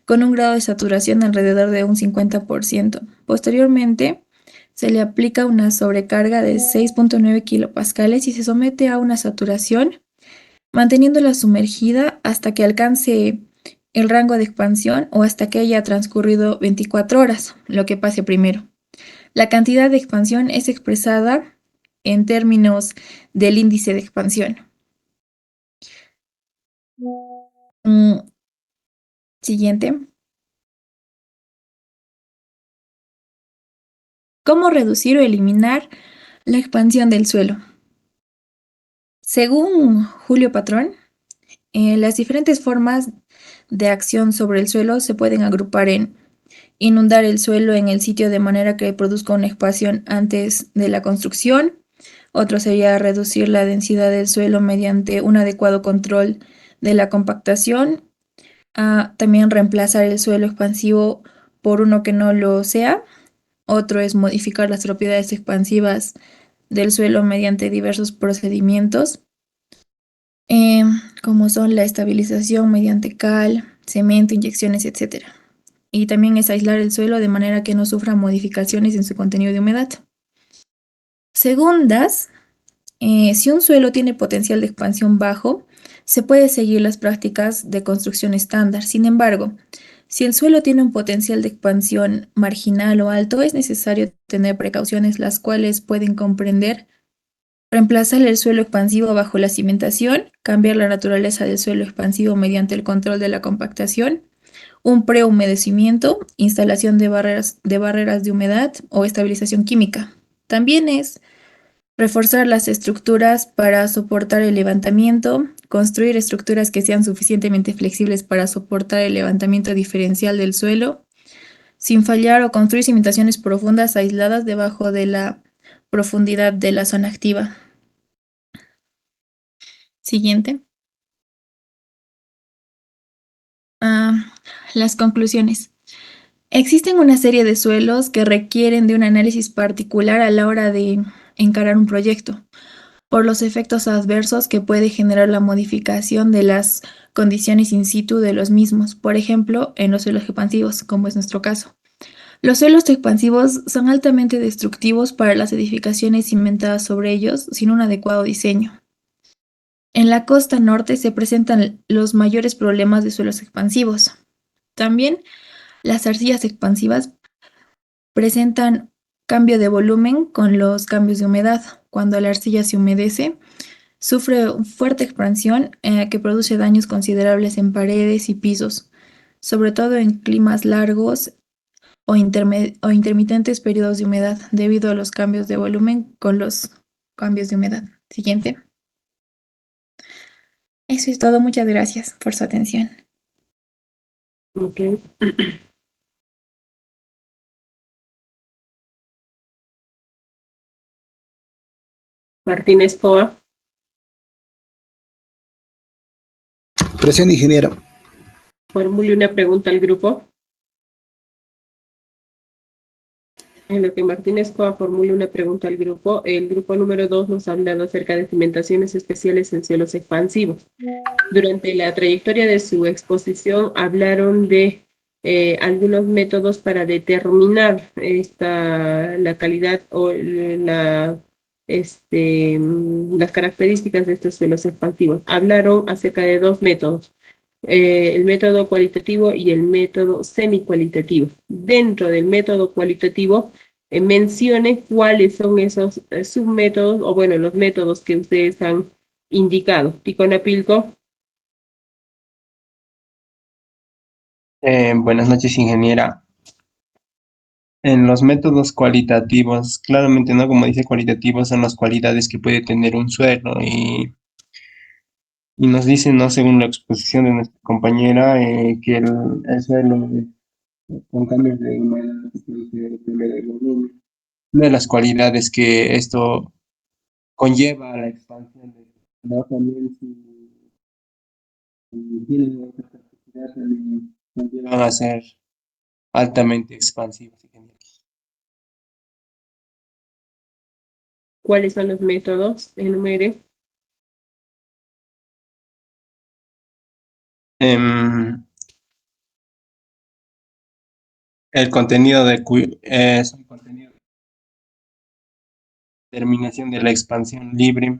con un grado de saturación alrededor de un 50%. Posteriormente, se le aplica una sobrecarga de 6.9 kilopascales y se somete a una saturación, manteniéndola sumergida hasta que alcance el rango de expansión o hasta que haya transcurrido 24 horas, lo que pase primero. La cantidad de expansión es expresada en términos del índice de expansión. Siguiente. ¿Cómo reducir o eliminar la expansión del suelo? Según Julio Patrón, las diferentes formas de acción sobre el suelo se pueden agrupar en inundar el suelo en el sitio de manera que produzca una expansión antes de la construcción. Otro sería reducir la densidad del suelo mediante un adecuado control de la compactación. También reemplazar el suelo expansivo por uno que no lo sea. Otro es modificar las propiedades expansivas del suelo mediante diversos procedimientos, como son la estabilización mediante cal, cemento, inyecciones, etc. Y también es aislar el suelo de manera que no sufra modificaciones en su contenido de humedad. Segundas, si un suelo tiene potencial de expansión bajo, se puede seguir las prácticas de construcción estándar. Sin embargo, si el suelo tiene un potencial de expansión marginal o alto, es necesario tener precauciones, las cuales pueden comprender reemplazar el suelo expansivo bajo la cimentación, cambiar la naturaleza del suelo expansivo mediante el control de la compactación, un prehumedecimiento, instalación de barreras de humedad o estabilización química. También es reforzar las estructuras para soportar el levantamiento, construir estructuras que sean suficientemente flexibles para soportar el levantamiento diferencial del suelo, sin fallar, o construir cimentaciones profundas aisladas debajo de la profundidad de la zona activa. Siguiente. Las conclusiones. Existen una serie de suelos que requieren de un análisis particular a la hora de encarar un proyecto, por los efectos adversos que puede generar la modificación de las condiciones in situ de los mismos, por ejemplo, en los suelos expansivos, como es nuestro caso. Los suelos expansivos son altamente destructivos para las edificaciones cimentadas sobre ellos sin un adecuado diseño. En la costa norte se presentan los mayores problemas de suelos expansivos. También las arcillas expansivas presentan cambio de volumen con los cambios de humedad. Cuando la arcilla se humedece, sufre fuerte expansión que produce daños considerables en paredes y pisos, sobre todo en climas largos o intermitentes periodos de humedad, debido a los cambios de volumen con los cambios de humedad. Siguiente. Eso es todo. Muchas gracias por su atención. Ok. Martínez Poa. Presente, ingeniero. Formule una pregunta al grupo. En lo que Martínez Poa formule una pregunta al grupo, el grupo número 2 nos ha hablado acerca de cimentaciones especiales en suelos expansivos. Durante la trayectoria de su exposición hablaron de algunos métodos para determinar la calidad o las características de estos suelos expansivos. Hablaron acerca de dos métodos. el método cualitativo y el método semicualitativo. Dentro del método cualitativo, mencione cuáles son esos submétodos, o bueno, los métodos que ustedes han indicado. Ticona Pilco. Buenas noches, ingeniera. En los métodos cualitativos, claramente, ¿no? Como dice cualitativos, son las cualidades que puede tener un suelo y nos dicen, ¿no? Según la exposición de nuestra compañera, que el suelo con cambios de humedad puede ser primero el volumen. Una de las cualidades que esto conlleva a la expansión de ¿no? También si tienen otra capacidad, también conllevan a ser altamente expansivos. ¿Cuáles son los métodos? Enumere. El contenido es un contenido de determinación de la expansión libre,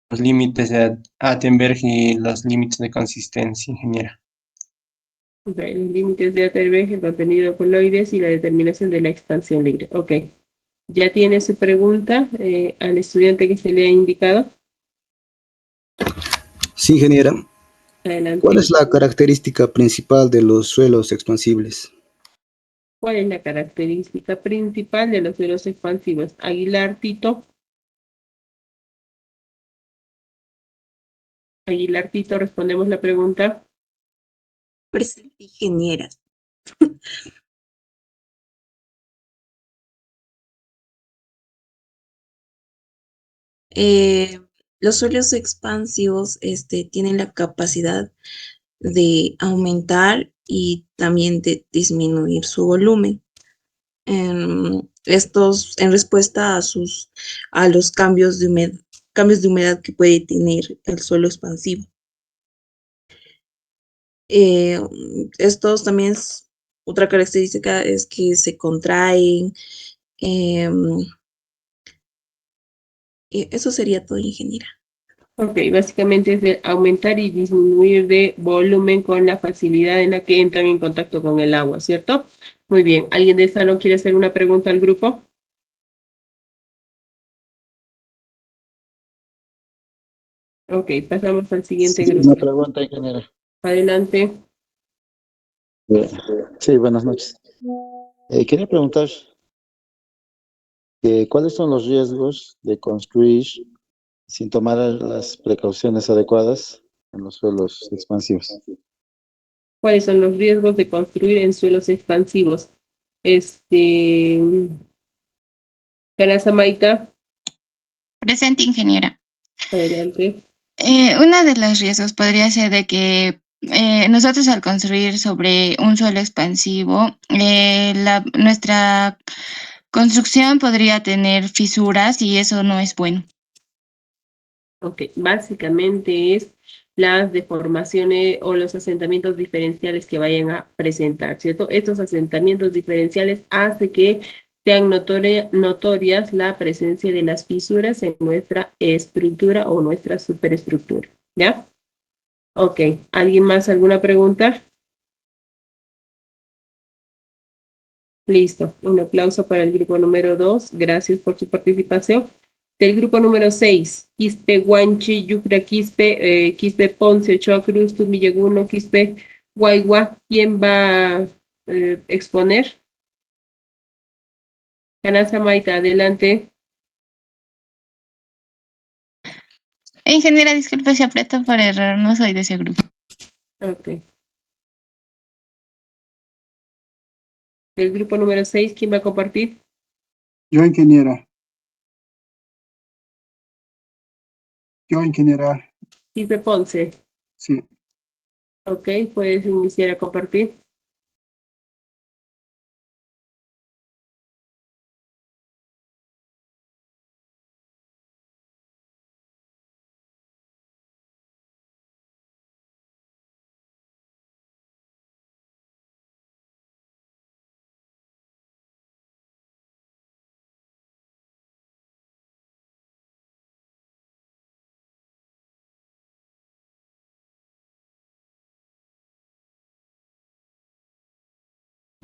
los límites de Attenberg y los límites de consistencia, ingeniera. Ok, los límites de Atterberg, el contenido coloides y la determinación de la expansión libre. Ok. ¿Ya tiene su pregunta al estudiante que se le ha indicado? Sí, ingeniera. Adelante. ¿Cuál es la característica principal de los suelos expansibles? ¿Cuál es la característica principal de los suelos expansivos? Aguilar, Tito. Aguilar, Tito, respondemos la pregunta. Presente, ingeniera. Los suelos expansivos tienen la capacidad de aumentar y también de disminuir su volumen. Estos en respuesta a los cambios de humedad que puede tener el suelo expansivo. Estos también otra característica es que se contraen. Y eso sería todo, ingeniera. Ok, básicamente es de aumentar y disminuir de volumen con la facilidad en la que entran en contacto con el agua, ¿cierto? Muy bien. ¿Alguien de salón quiere hacer una pregunta al grupo? Ok, pasamos al siguiente Sí, grupo. una pregunta, ingeniera. Adelante. Sí, buenas noches. Quería preguntar cuáles son los riesgos de construir sin tomar las precauciones adecuadas en los suelos expansivos. ¿Cuáles son los riesgos de construir en suelos expansivos? Canasa Maita. Presente, ingeniera. Adelante. Uno de los riesgos podría ser de que nosotros al construir sobre un suelo expansivo, nuestra construcción podría tener fisuras y eso no es bueno. Ok, básicamente es las deformaciones o los asentamientos diferenciales que vayan a presentar, ¿cierto? Estos asentamientos diferenciales hacen que sean notorias la presencia de las fisuras en nuestra estructura o nuestra superestructura, ¿ya? Ok, ¿alguien más alguna pregunta? Listo, un aplauso para el grupo número 2, gracias por su participación. Del grupo número 6, Quispe Guanchi, Yucra Quispe, Quispe Ponce, Ochoa Cruz, Tumileguno, Quispe Guaigua. ¿Quién va a exponer? Canasa Maita, adelante. Ingeniera, disculpe si aprieto por error, no soy de ese grupo. Ok. Del grupo número 6, ¿quién va a compartir? Yo, ingeniera. Yo, ingeniera. Quispe Ponce. Sí. Ok, puedes iniciar a compartir.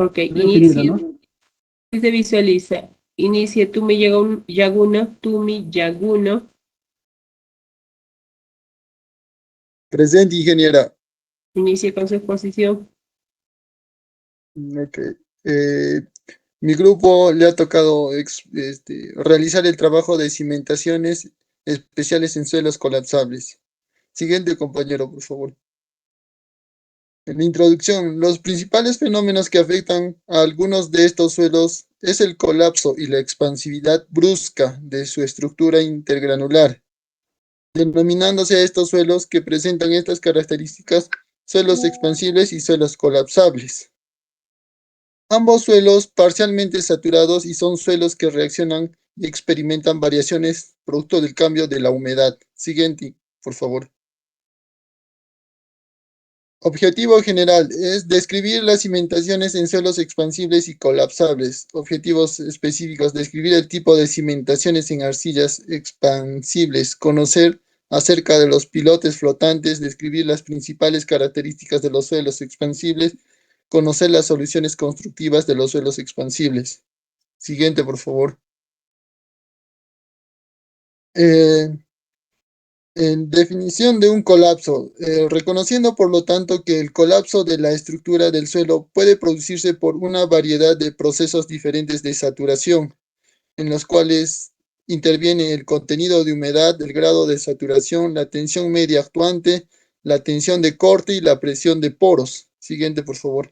Ok, Yo ingeniero, inicie. ¿no? Se visualiza. Inicie Tumi Yaguno. Presente, ingeniera. Inicie con su exposición. Ok. Mi grupo le ha tocado realizar el trabajo de cimentaciones especiales en suelos colapsables. Siguiente compañero, por favor. En la introducción, los principales fenómenos que afectan a algunos de estos suelos es el colapso y la expansividad brusca de su estructura intergranular, denominándose a estos suelos que presentan estas características suelos expansibles y suelos colapsables. Ambos suelos parcialmente saturados y son suelos que reaccionan y experimentan variaciones producto del cambio de la humedad. Siguiente, por favor. Objetivo general es describir las cimentaciones en suelos expansibles y colapsables. Objetivos específicos: describir el tipo de cimentaciones en arcillas expansibles, conocer acerca de los pilotes flotantes, describir las principales características de los suelos expansibles, conocer las soluciones constructivas de los suelos expansibles. Siguiente, por favor. En definición de un colapso, reconociendo por lo tanto que el colapso de la estructura del suelo puede producirse por una variedad de procesos diferentes de saturación, en los cuales interviene el contenido de humedad, el grado de saturación, la tensión media actuante, la tensión de corte y la presión de poros. Siguiente, por favor.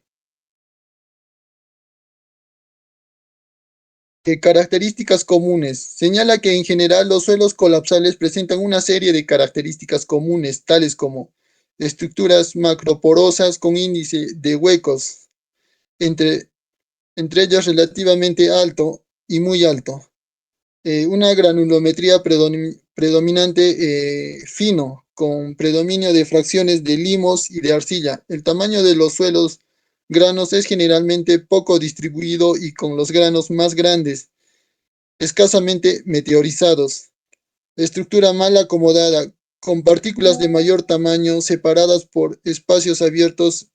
Características comunes. Señala que en general los suelos colapsables presentan una serie de características comunes, tales como estructuras macroporosas con índice de huecos, entre ellas relativamente alto y muy alto. Una granulometría predominante fino, con predominio de fracciones de limos y de arcilla. El tamaño de los suelos granos es generalmente poco distribuido y con los granos más grandes, escasamente meteorizados. Estructura mal acomodada, con partículas de mayor tamaño separadas por espacios abiertos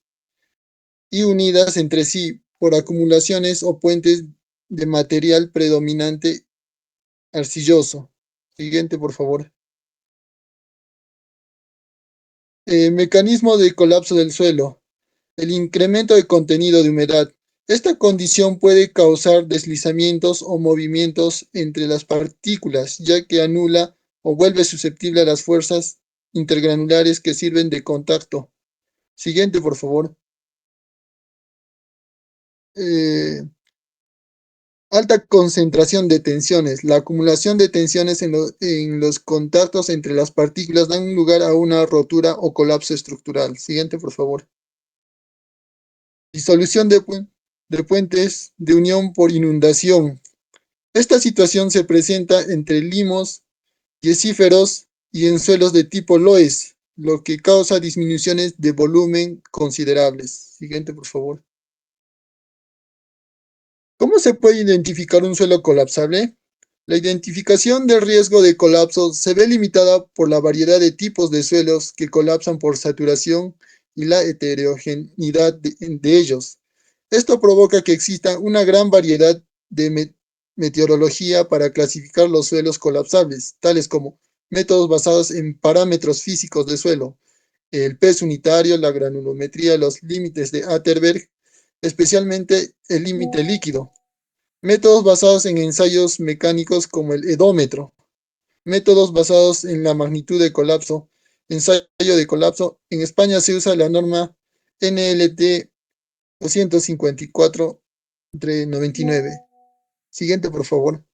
y unidas entre sí por acumulaciones o puentes de material predominante arcilloso. Siguiente, por favor. Mecanismo de colapso del suelo. El incremento de contenido de humedad. Esta condición puede causar deslizamientos o movimientos entre las partículas, ya que anula o vuelve susceptible a las fuerzas intergranulares que sirven de contacto. Siguiente, por favor. Alta concentración de tensiones. La acumulación de tensiones en los contactos entre las partículas dan lugar a una rotura o colapso estructural. Siguiente, por favor. Disolución de puentes de unión por inundación. Esta situación se presenta entre limos yesíferos y en suelos de tipo loess, lo que causa disminuciones de volumen considerables. Siguiente, por favor. ¿Cómo se puede identificar un suelo colapsable? La identificación del riesgo de colapso se ve limitada por la variedad de tipos de suelos que colapsan por saturación y la heterogeneidad de ellos. Esto provoca que exista una gran variedad de meteorología para clasificar los suelos colapsables, tales como métodos basados en parámetros físicos de suelo, el peso unitario, la granulometría, los límites de Atterberg, especialmente el límite líquido. Métodos basados en ensayos mecánicos como el edómetro. Métodos basados en la magnitud de colapso. Ensayo de colapso. En España se usa la norma NLT 254/99. Siguiente, por favor.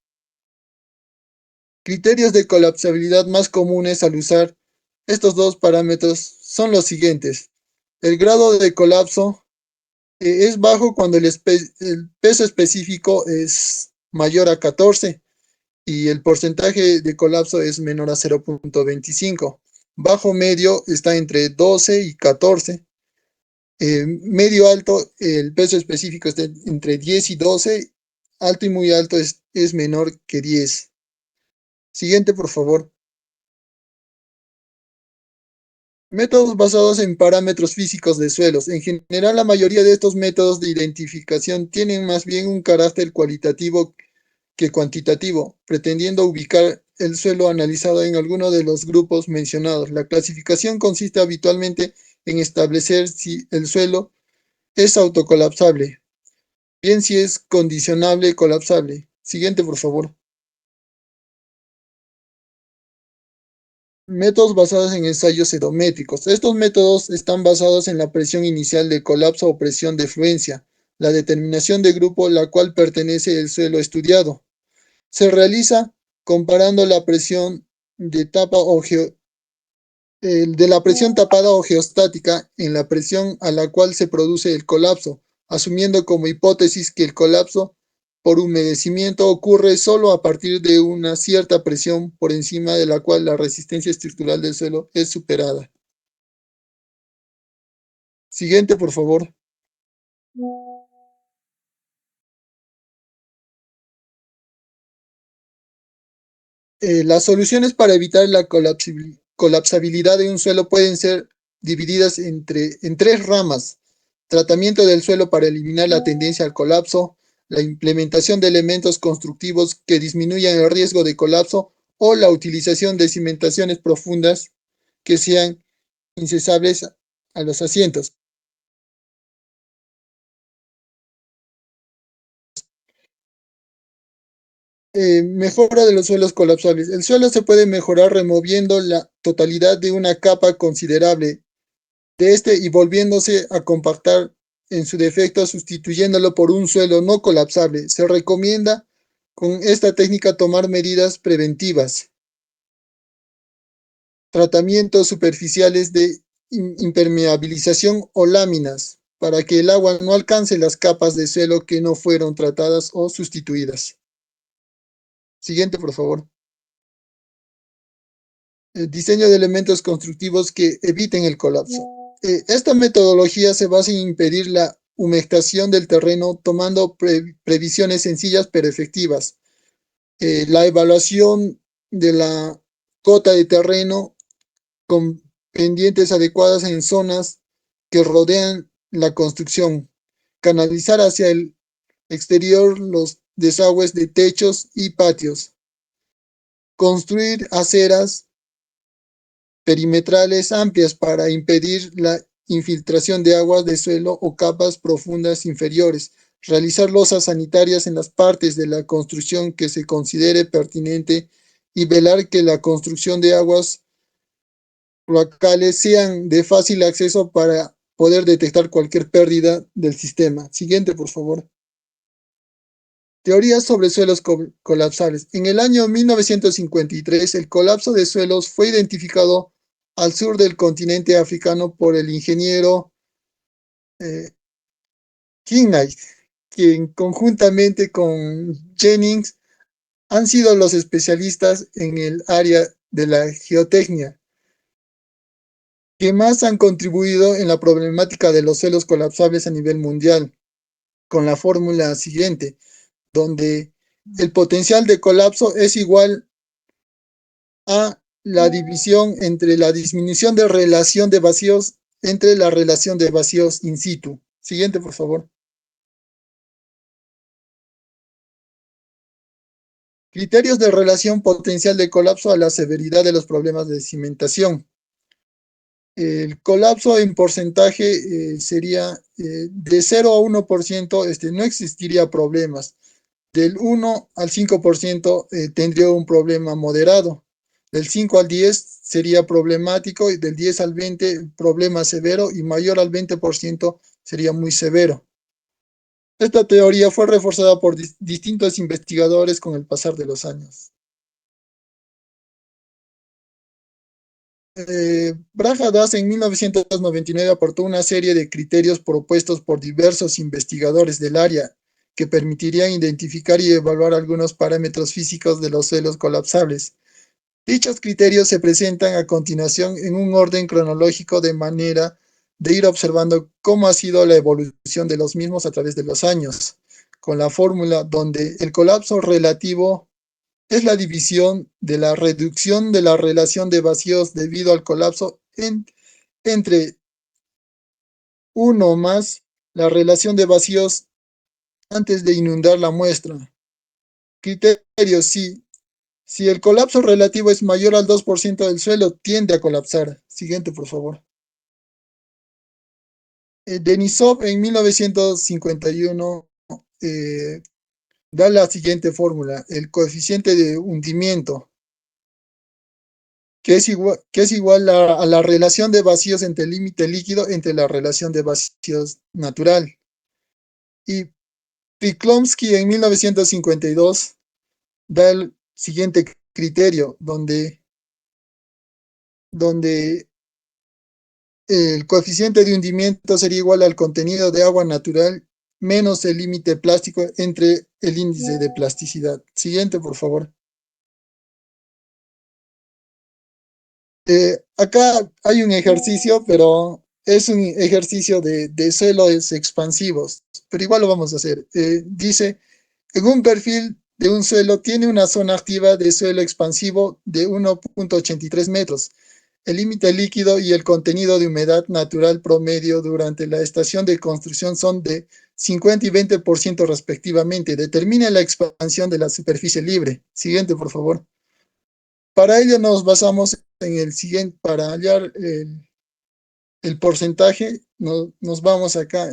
Criterios de colapsabilidad más comunes al usar estos dos parámetros son los siguientes. El grado de colapso es bajo cuando el peso específico es mayor a 14 y el porcentaje de colapso es menor a 0.25. Bajo medio está entre 12 y 14. Medio alto, el peso específico está entre 10 y 12. Alto y muy alto es menor que 10. Siguiente, por favor. Métodos basados en parámetros físicos de suelos. En general, la mayoría de estos métodos de identificación tienen más bien un carácter cualitativo que cuantitativo, pretendiendo ubicar el suelo analizado en alguno de los grupos mencionados. La clasificación consiste habitualmente en establecer si el suelo es autocolapsable, bien si es condicionable colapsable. Siguiente, por favor. Métodos basados en ensayos edométricos. Estos métodos están basados en la presión inicial de colapso o presión de fluencia, la determinación de grupo la cual pertenece el suelo estudiado. Se realiza comparando la presión de la presión tapada o geostática en la presión a la cual se produce el colapso, asumiendo como hipótesis que el colapso por humedecimiento ocurre solo a partir de una cierta presión por encima de la cual la resistencia estructural del suelo es superada. Siguiente, por favor. Las soluciones para evitar la colapsabilidad de un suelo pueden ser divididas en tres ramas: tratamiento del suelo para eliminar la tendencia al colapso, la implementación de elementos constructivos que disminuyan el riesgo de colapso o la utilización de cimentaciones profundas que sean incesables a los asientos. Mejora de los suelos colapsables. El suelo se puede mejorar removiendo la totalidad de una capa considerable de este y volviéndose a compactar en su defecto, sustituyéndolo por un suelo no colapsable. Se recomienda con esta técnica tomar medidas preventivas. Tratamientos superficiales de impermeabilización o láminas para que el agua no alcance las capas de suelo que no fueron tratadas o sustituidas. Siguiente, por favor. El diseño de elementos constructivos que eviten el colapso. Esta metodología se basa en impedir la humectación del terreno tomando previsiones sencillas pero efectivas. La evaluación de la cota de terreno con pendientes adecuadas en zonas que rodean la construcción. Canalizar hacia el exterior los desagües de techos y patios. Construir aceras perimetrales amplias para impedir la infiltración de aguas de suelo o capas profundas inferiores. Realizar losas sanitarias en las partes de la construcción que se considere pertinente y velar que la construcción de aguas cloacales sean de fácil acceso para poder detectar cualquier pérdida del sistema. Siguiente, por favor. Teorías sobre suelos colapsables. En el año 1953, el colapso de suelos fue identificado al sur del continente africano por el ingeniero Knight, quien conjuntamente con Jennings han sido los especialistas en el área de la geotecnia que más han contribuido en la problemática de los suelos colapsables a nivel mundial, con la fórmula siguiente, donde el potencial de colapso es igual a la división entre la disminución de relación de vacíos entre la relación de vacíos in situ. Siguiente, por favor. Criterios de relación potencial de colapso a la severidad de los problemas de cimentación. El colapso en porcentaje sería de 0 a 1%, no existiría problemas. Del 1 al 5% tendría un problema moderado. Del 5 al 10 sería problemático y del 10 al 20 problema severo y mayor al 20% sería muy severo. Esta teoría fue reforzada por distintos investigadores con el pasar de los años. Brajadas en 1999 aportó una serie de criterios propuestos por diversos investigadores del área que permitirían identificar y evaluar algunos parámetros físicos de los suelos colapsables. Dichos criterios se presentan a continuación en un orden cronológico de manera de ir observando cómo ha sido la evolución de los mismos a través de los años, con la fórmula donde el colapso relativo es la división de la reducción de la relación de vacíos debido al colapso entre 1 más la relación de vacíos antes de inundar la muestra. Criterio: si el colapso relativo es mayor al 2% del suelo, tiende a colapsar. Siguiente, por favor. Denisov en 1951 da la siguiente fórmula: el coeficiente de hundimiento, que es igual a la relación de vacíos entre el límite líquido entre la relación de vacíos natural. Y Priklomsky en 1952 da el siguiente criterio, donde el coeficiente de hundimiento sería igual al contenido de agua natural menos el límite plástico entre el índice de plasticidad. Siguiente, por favor. Acá hay un ejercicio, pero es un ejercicio de suelos expansivos, pero igual lo vamos a hacer. Dice, en un perfil de un suelo tiene una zona activa de suelo expansivo de 1.83 metros. El límite líquido y el contenido de humedad natural promedio durante la estación de construcción son de 50 y 20% respectivamente. Determina la expansión de la superficie libre. Siguiente, por favor. Para ello nos basamos en el siguiente, para hallar el porcentaje, nos vamos acá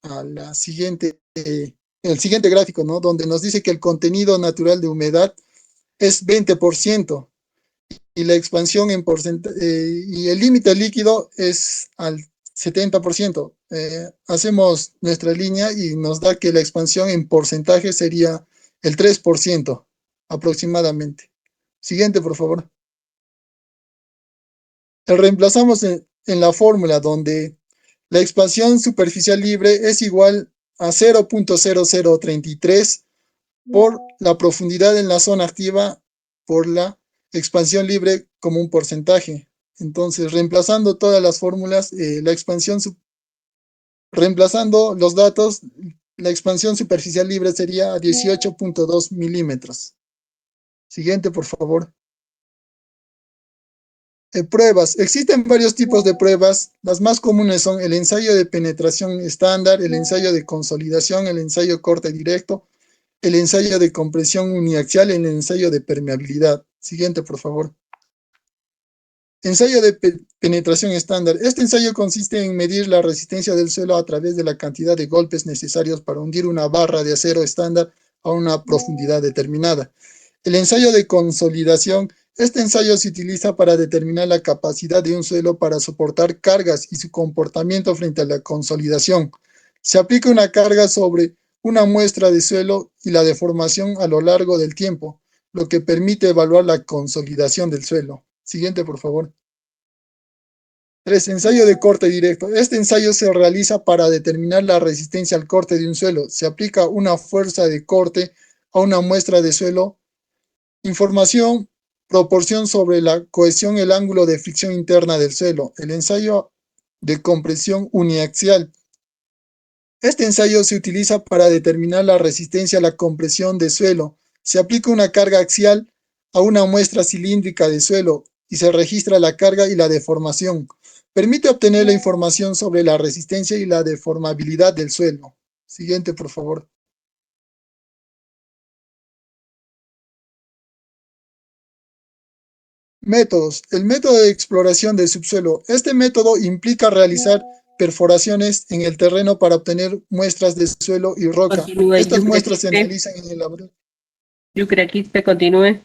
a la siguiente, el siguiente gráfico, ¿no? Donde nos dice que el contenido natural de humedad es 20%. Y la expansión en porcentaje, y el límite líquido es al 70%. Hacemos nuestra línea y nos da que la expansión en porcentaje sería el 3% aproximadamente. Siguiente, por favor. Reemplazamos en la fórmula donde la expansión superficial libre es igual a 0.0033 por la profundidad en la zona activa por la expansión libre como un porcentaje. Entonces, reemplazando todas las fórmulas, reemplazando los datos, la expansión superficial libre sería 18.2 milímetros. Siguiente, por favor. Pruebas. Existen varios tipos de pruebas. Las más comunes son el ensayo de penetración estándar, el ensayo de consolidación, el ensayo corte directo, el ensayo de compresión uniaxial y el ensayo de permeabilidad. Siguiente, por favor. Ensayo de penetración estándar. Este ensayo consiste en medir la resistencia del suelo a través de la cantidad de golpes necesarios para hundir una barra de acero estándar a una profundidad determinada. El ensayo de consolidación. Este ensayo se utiliza para determinar la capacidad de un suelo para soportar cargas y su comportamiento frente a la consolidación. Se aplica una carga sobre una muestra de suelo y la deformación a lo largo del tiempo, lo que permite evaluar la consolidación del suelo. Siguiente, por favor. 3. Ensayo de corte directo. Este ensayo se realiza para determinar la resistencia al corte de un suelo. Se aplica una fuerza de corte a una muestra de suelo. Información, proporción sobre la cohesión, el ángulo de fricción interna del suelo. El ensayo de compresión uniaxial. Este ensayo se utiliza para determinar la resistencia a la compresión de suelo. Se aplica una carga axial a una muestra cilíndrica de suelo y se registra la carga y la deformación. Permite obtener la información sobre la resistencia y la deformabilidad del suelo. Siguiente, por favor. Métodos. El método de exploración del subsuelo. Este método implica realizar perforaciones en el terreno para obtener muestras de suelo y roca. Continúe, Estas muestras se analizan en el laboratorio. Yucra Quispe, continúe.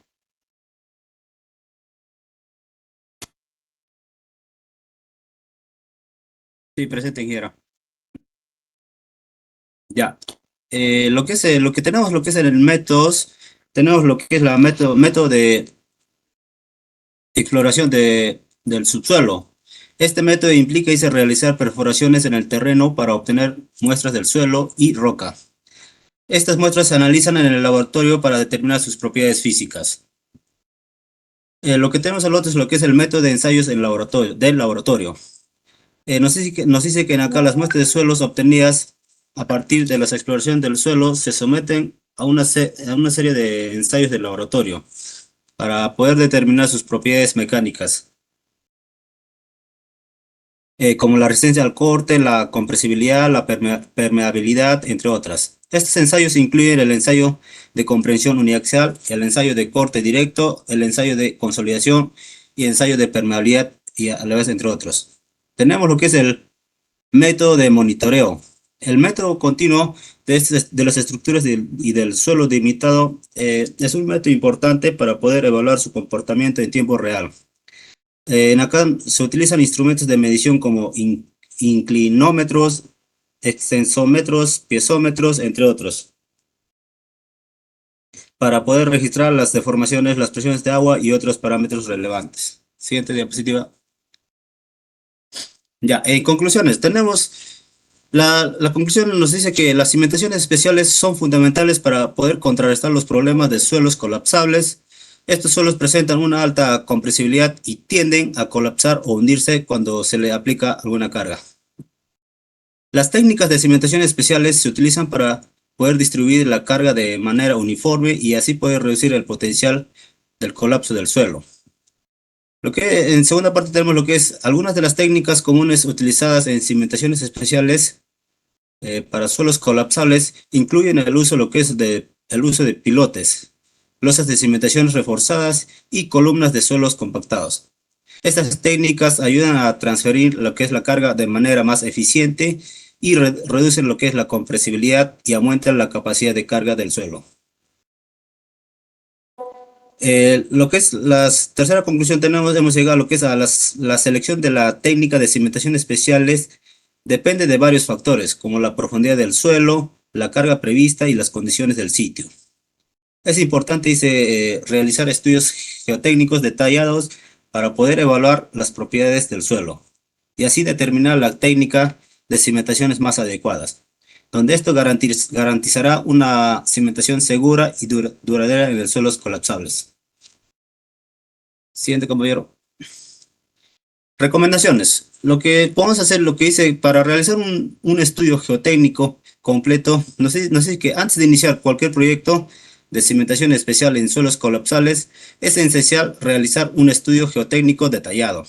Sí, presente, ingeniera. Ya. Lo que tenemos, lo que es en el métodos, tenemos lo que es la método de exploración del subsuelo. Este método implica realizar perforaciones en el terreno para obtener muestras del suelo y roca. Estas muestras se analizan en el laboratorio para determinar sus propiedades físicas. Lo que tenemos al otro es lo que es el método de ensayos del laboratorio. Nos dice que acá las muestras de suelos obtenidas a partir de las exploraciones del suelo se someten a una serie de ensayos del laboratorio para poder determinar sus propiedades mecánicas. como la resistencia al corte, la compresibilidad, la permeabilidad, entre otras. Estos ensayos incluyen el ensayo de comprensión uniaxial, el ensayo de corte directo, el ensayo de consolidación y ensayo de permeabilidad, y a la vez entre otros. Tenemos lo que es el método de monitoreo. El método continuo de las estructuras y del suelo delimitado es un método importante para poder evaluar su comportamiento en tiempo real. Acá se utilizan instrumentos de medición como inclinómetros, extensómetros, piezómetros, entre otros, para poder registrar las deformaciones, las presiones de agua y otros parámetros relevantes. Siguiente diapositiva. Ya, en conclusiones, tenemos la conclusión nos dice que las cimentaciones especiales son fundamentales para poder contrarrestar los problemas de suelos colapsables. Estos suelos presentan una alta compresibilidad y tienden a colapsar o hundirse cuando se le aplica alguna carga. Las técnicas de cimentación especiales se utilizan para poder distribuir la carga de manera uniforme y así poder reducir el potencial del colapso del suelo. En segunda parte tenemos lo que es algunas de las técnicas comunes utilizadas en cimentaciones especiales para suelos colapsables incluyen el uso de pilotes, losas de cimentación reforzadas y columnas de suelos compactados. Estas técnicas ayudan a transferir lo que es la carga de manera más eficiente y reducen lo que es la compresibilidad y aumentan la capacidad de carga del suelo. Lo que es la tercera conclusión hemos llegado a lo que es la selección de la técnica de cimentación especiales depende de varios factores, como la profundidad del suelo, la carga prevista y las condiciones del sitio. Es importante, realizar estudios geotécnicos detallados para poder evaluar las propiedades del suelo y así determinar la técnica de cimentaciones más adecuadas, donde esto garantizará una cimentación segura y duradera en los suelos colapsables. Siguiente, compañero. Recomendaciones. Lo que podemos hacer, lo que hice para realizar un estudio geotécnico completo, nos dice que antes de iniciar cualquier proyecto de cimentación especial en suelos colapsables, es esencial realizar un estudio geotécnico detallado,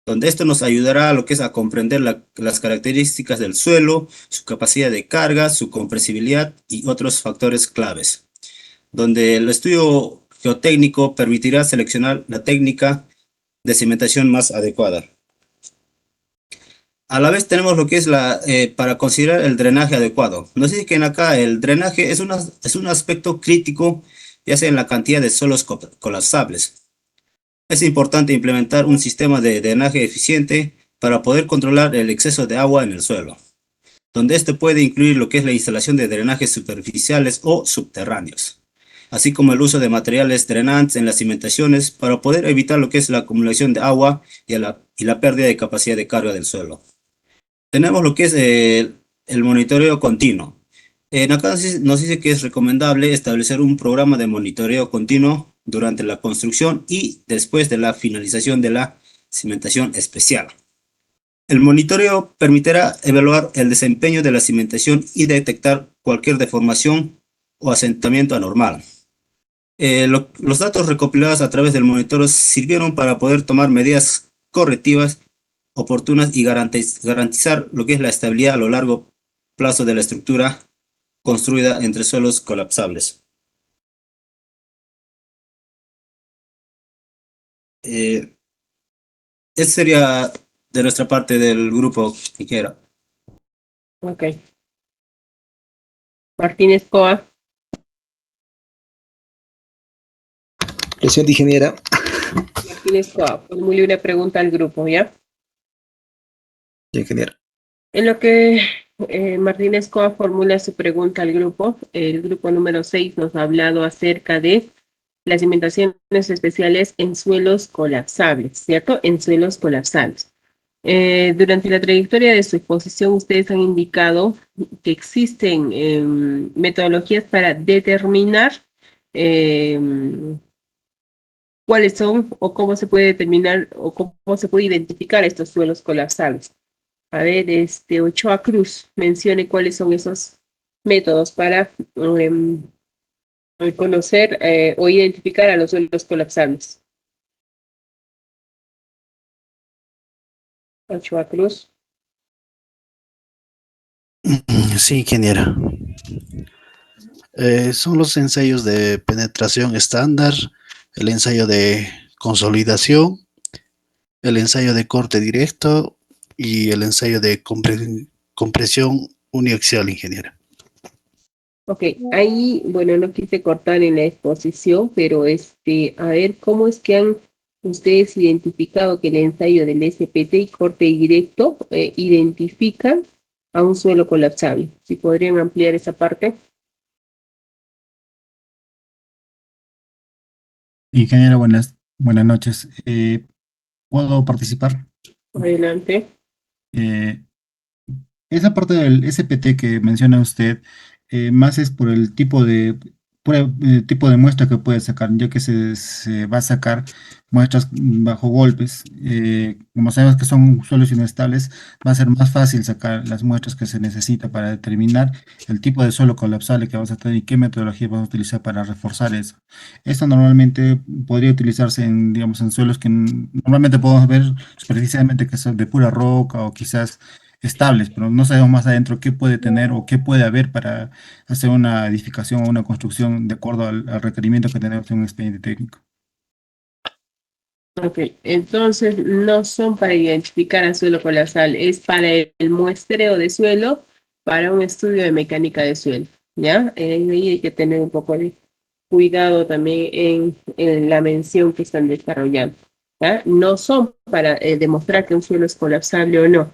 donde esto nos ayudará a lo que es a comprender las características del suelo, su capacidad de carga, su compresibilidad y otros factores claves, donde el estudio geotécnico permitirá seleccionar la técnica de cimentación más adecuada. A la vez tenemos lo que es para considerar el drenaje adecuado. Nos dice que acá el drenaje es un aspecto crítico, ya sea en la cantidad de suelos colapsables. Es importante implementar un sistema de drenaje eficiente para poder controlar el exceso de agua en el suelo, donde este puede incluir lo que es la instalación de drenajes superficiales o subterráneos, así como el uso de materiales drenantes en las cimentaciones para poder evitar lo que es la acumulación de agua y la pérdida de capacidad de carga del suelo. Tenemos lo que es el monitoreo continuo. Acá nos dice que es recomendable establecer un programa de monitoreo continuo durante la construcción y después de la finalización de la cimentación especial. El monitoreo permitirá evaluar el desempeño de la cimentación y detectar cualquier deformación o asentamiento anormal. Los datos recopilados a través del monitoreo sirvieron para poder tomar medidas correctivas oportunas y garantizar lo que es la estabilidad a lo largo plazo de la estructura construida entre suelos colapsables. Ese sería de nuestra parte del grupo que quiera. Ok. Martínez Coa. Presente, ingeniera. Martínez Coa, formule una pregunta al grupo, ¿ya? Sí, ingeniera. En lo que Martínez Coa formula su pregunta al grupo, el grupo número 6 nos ha hablado acerca de las cimentaciones especiales en suelos colapsables, ¿cierto? En suelos colapsables. Durante la trayectoria de su exposición, ustedes han indicado que existen metodologías para determinar cuáles son o cómo se puede determinar o cómo se puede identificar estos suelos colapsables. A ver, Ochoa Cruz, mencione cuáles son esos métodos para conocer o identificar a los suelos colapsables. Ochoa Cruz. Sí, ingeniera. Son los ensayos de penetración estándar, el ensayo de consolidación, el ensayo de corte directo y el ensayo de compresión uniaxial, ingeniera. Ok, ahí, bueno, no quise cortar en la exposición, pero a ver, ¿cómo es que han ustedes identificado que el ensayo del SPT y corte directo identifican a un suelo colapsable? Si podrían ampliar esa parte. Ingeniera, buenas noches. ¿Puedo participar? Adelante. Eh, Esa parte del SPT que menciona usted, más es por el tipo de muestra que puede sacar, ya que se va a sacar muestras bajo golpes. Como sabemos que son suelos inestables, va a ser más fácil sacar las muestras que se necesita para determinar el tipo de suelo colapsable que vamos a tener y qué metodología vamos a utilizar para reforzar eso. Esto normalmente podría utilizarse en, digamos, en suelos que normalmente podemos ver superficialmente que son de pura roca o quizás estables, pero no sabemos más adentro qué puede tener o qué puede haber para hacer una edificación o una construcción de acuerdo al requerimiento que tenemos en un expediente técnico. Ok, entonces no son para identificar a suelo colapsal, es para el muestreo de suelo, para un estudio de mecánica de suelo, ¿ya? Ahí hay que tener un poco de cuidado también en la mención que están desarrollando, ¿ya? No son para demostrar que un suelo es colapsable o no,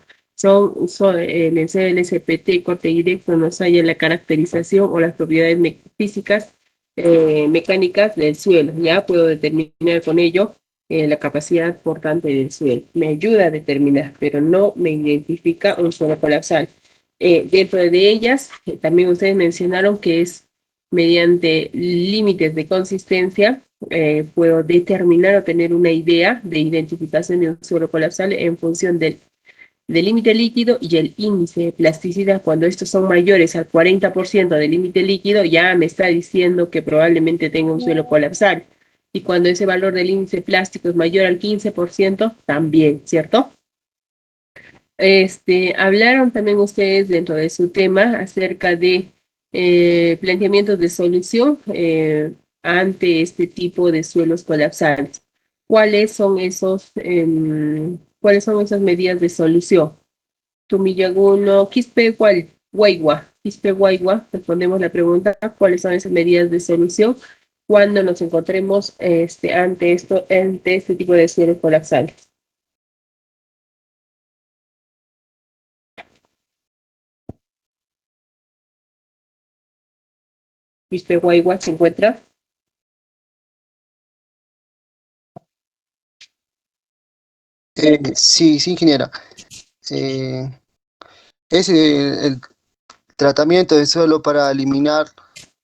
son el ensayo del SPT, corte directo, nos halla la caracterización o las propiedades físicas, mecánicas del suelo, ¿ya? Puedo determinar con ello la capacidad portante del suelo. Me ayuda a determinar, pero no me identifica un suelo colapsal. Dentro de ellas, también ustedes mencionaron que es mediante límites de consistencia, puedo determinar o tener una idea de identificación de un suelo colapsal en función del límite líquido y el índice de plasticidad. Cuando estos son mayores al 40% del límite líquido, ya me está diciendo que probablemente tenga un suelo colapsal. Y cuando ese valor del índice plástico es mayor al 15%, también, ¿cierto? Hablaron también ustedes dentro de su tema acerca de planteamientos de solución ante este tipo de suelos colapsantes. ¿Cuáles son esas medidas de solución? Tumillaguno, Quispe Guaigua, Quispe Guaigua, respondemos la pregunta, ¿cuáles son esas medidas de solución cuando nos encontremos ante este tipo de suelos colapsantes? Quispe Guaigua se encuentra. Sí, sí, ingeniera. Es el tratamiento de suelo para eliminar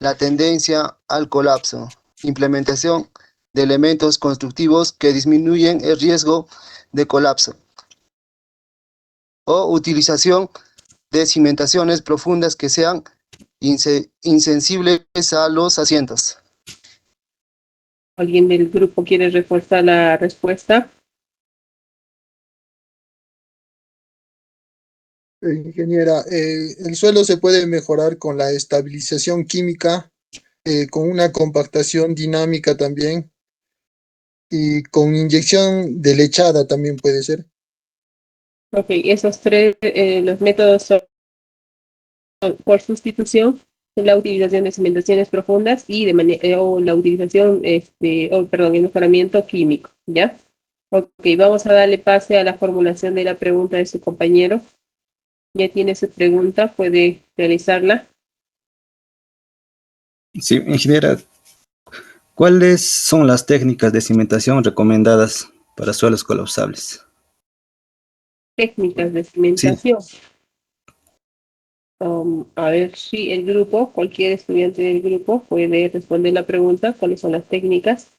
la tendencia al colapso. Implementación de elementos constructivos que disminuyen el riesgo de colapso. O utilización de cimentaciones profundas que sean insensibles a los asientos. ¿Alguien del grupo quiere reforzar la respuesta? Ingeniera, el suelo se puede mejorar con la estabilización química, con una compactación dinámica también, y con inyección de lechada también puede ser. Ok, esos tres, los métodos son por sustitución, la utilización de cimentaciones profundas y o la utilización, el mejoramiento químico, ¿ya? Ok, vamos a darle pase a la formulación de la pregunta de su compañero. Ya tiene su pregunta, puede realizarla. Sí, ingeniera, ¿cuáles son las técnicas de cimentación recomendadas para suelos colapsables? Técnicas de cimentación. A ver si el grupo, cualquier estudiante del grupo puede responder la pregunta, ¿cuáles son las técnicas?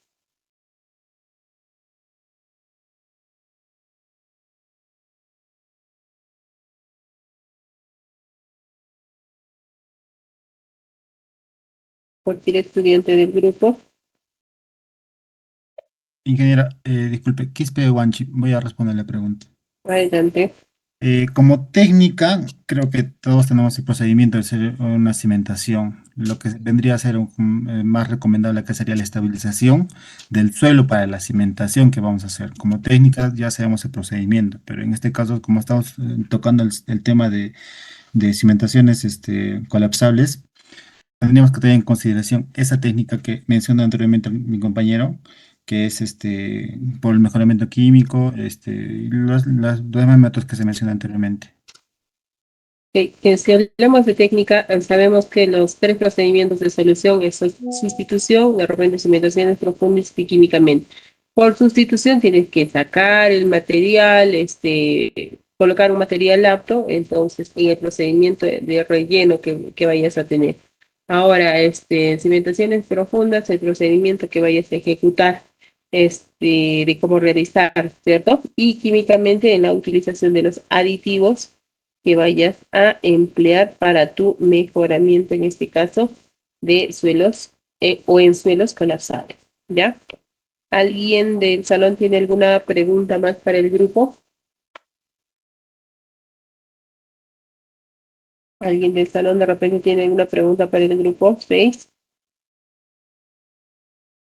Cualquier estudiante del grupo. Ingeniera, disculpe, Quispe Guanchi, voy a responder la pregunta. Adelante. Como técnica, creo que todos tenemos el procedimiento de hacer una cimentación. Lo que vendría a ser más recomendable que sería la estabilización del suelo para la cimentación que vamos a hacer. Como técnica ya sabemos el procedimiento, pero en este caso, como estamos tocando el tema de cimentaciones colapsables, tendríamos que tener en consideración esa técnica que mencionó anteriormente mi compañero, que es por el mejoramiento químico, y los demás métodos que se mencionó anteriormente. Si hablamos de técnica, sabemos que los tres procedimientos de solución es sustitución, de repente cimentaciones profundas y químicamente. Por sustitución tienes que sacar el material, colocar un material apto, entonces en el procedimiento de relleno que vayas a tener. Ahora, cimentaciones profundas, el procedimiento que vayas a ejecutar, de cómo realizar, ¿cierto? Y químicamente en la utilización de los aditivos que vayas a emplear para tu mejoramiento, en este caso, de suelos o en suelos colapsables, ¿ya? ¿Alguien del salón tiene alguna pregunta más para el grupo? ¿Alguien del salón de repente tiene alguna pregunta para el grupo 6?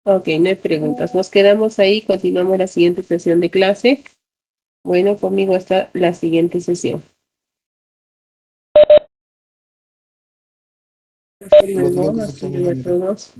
Ok, no hay preguntas. Nos quedamos ahí, continuamos la siguiente sesión de clase. Bueno, conmigo está la siguiente sesión. Buenas noches a todos.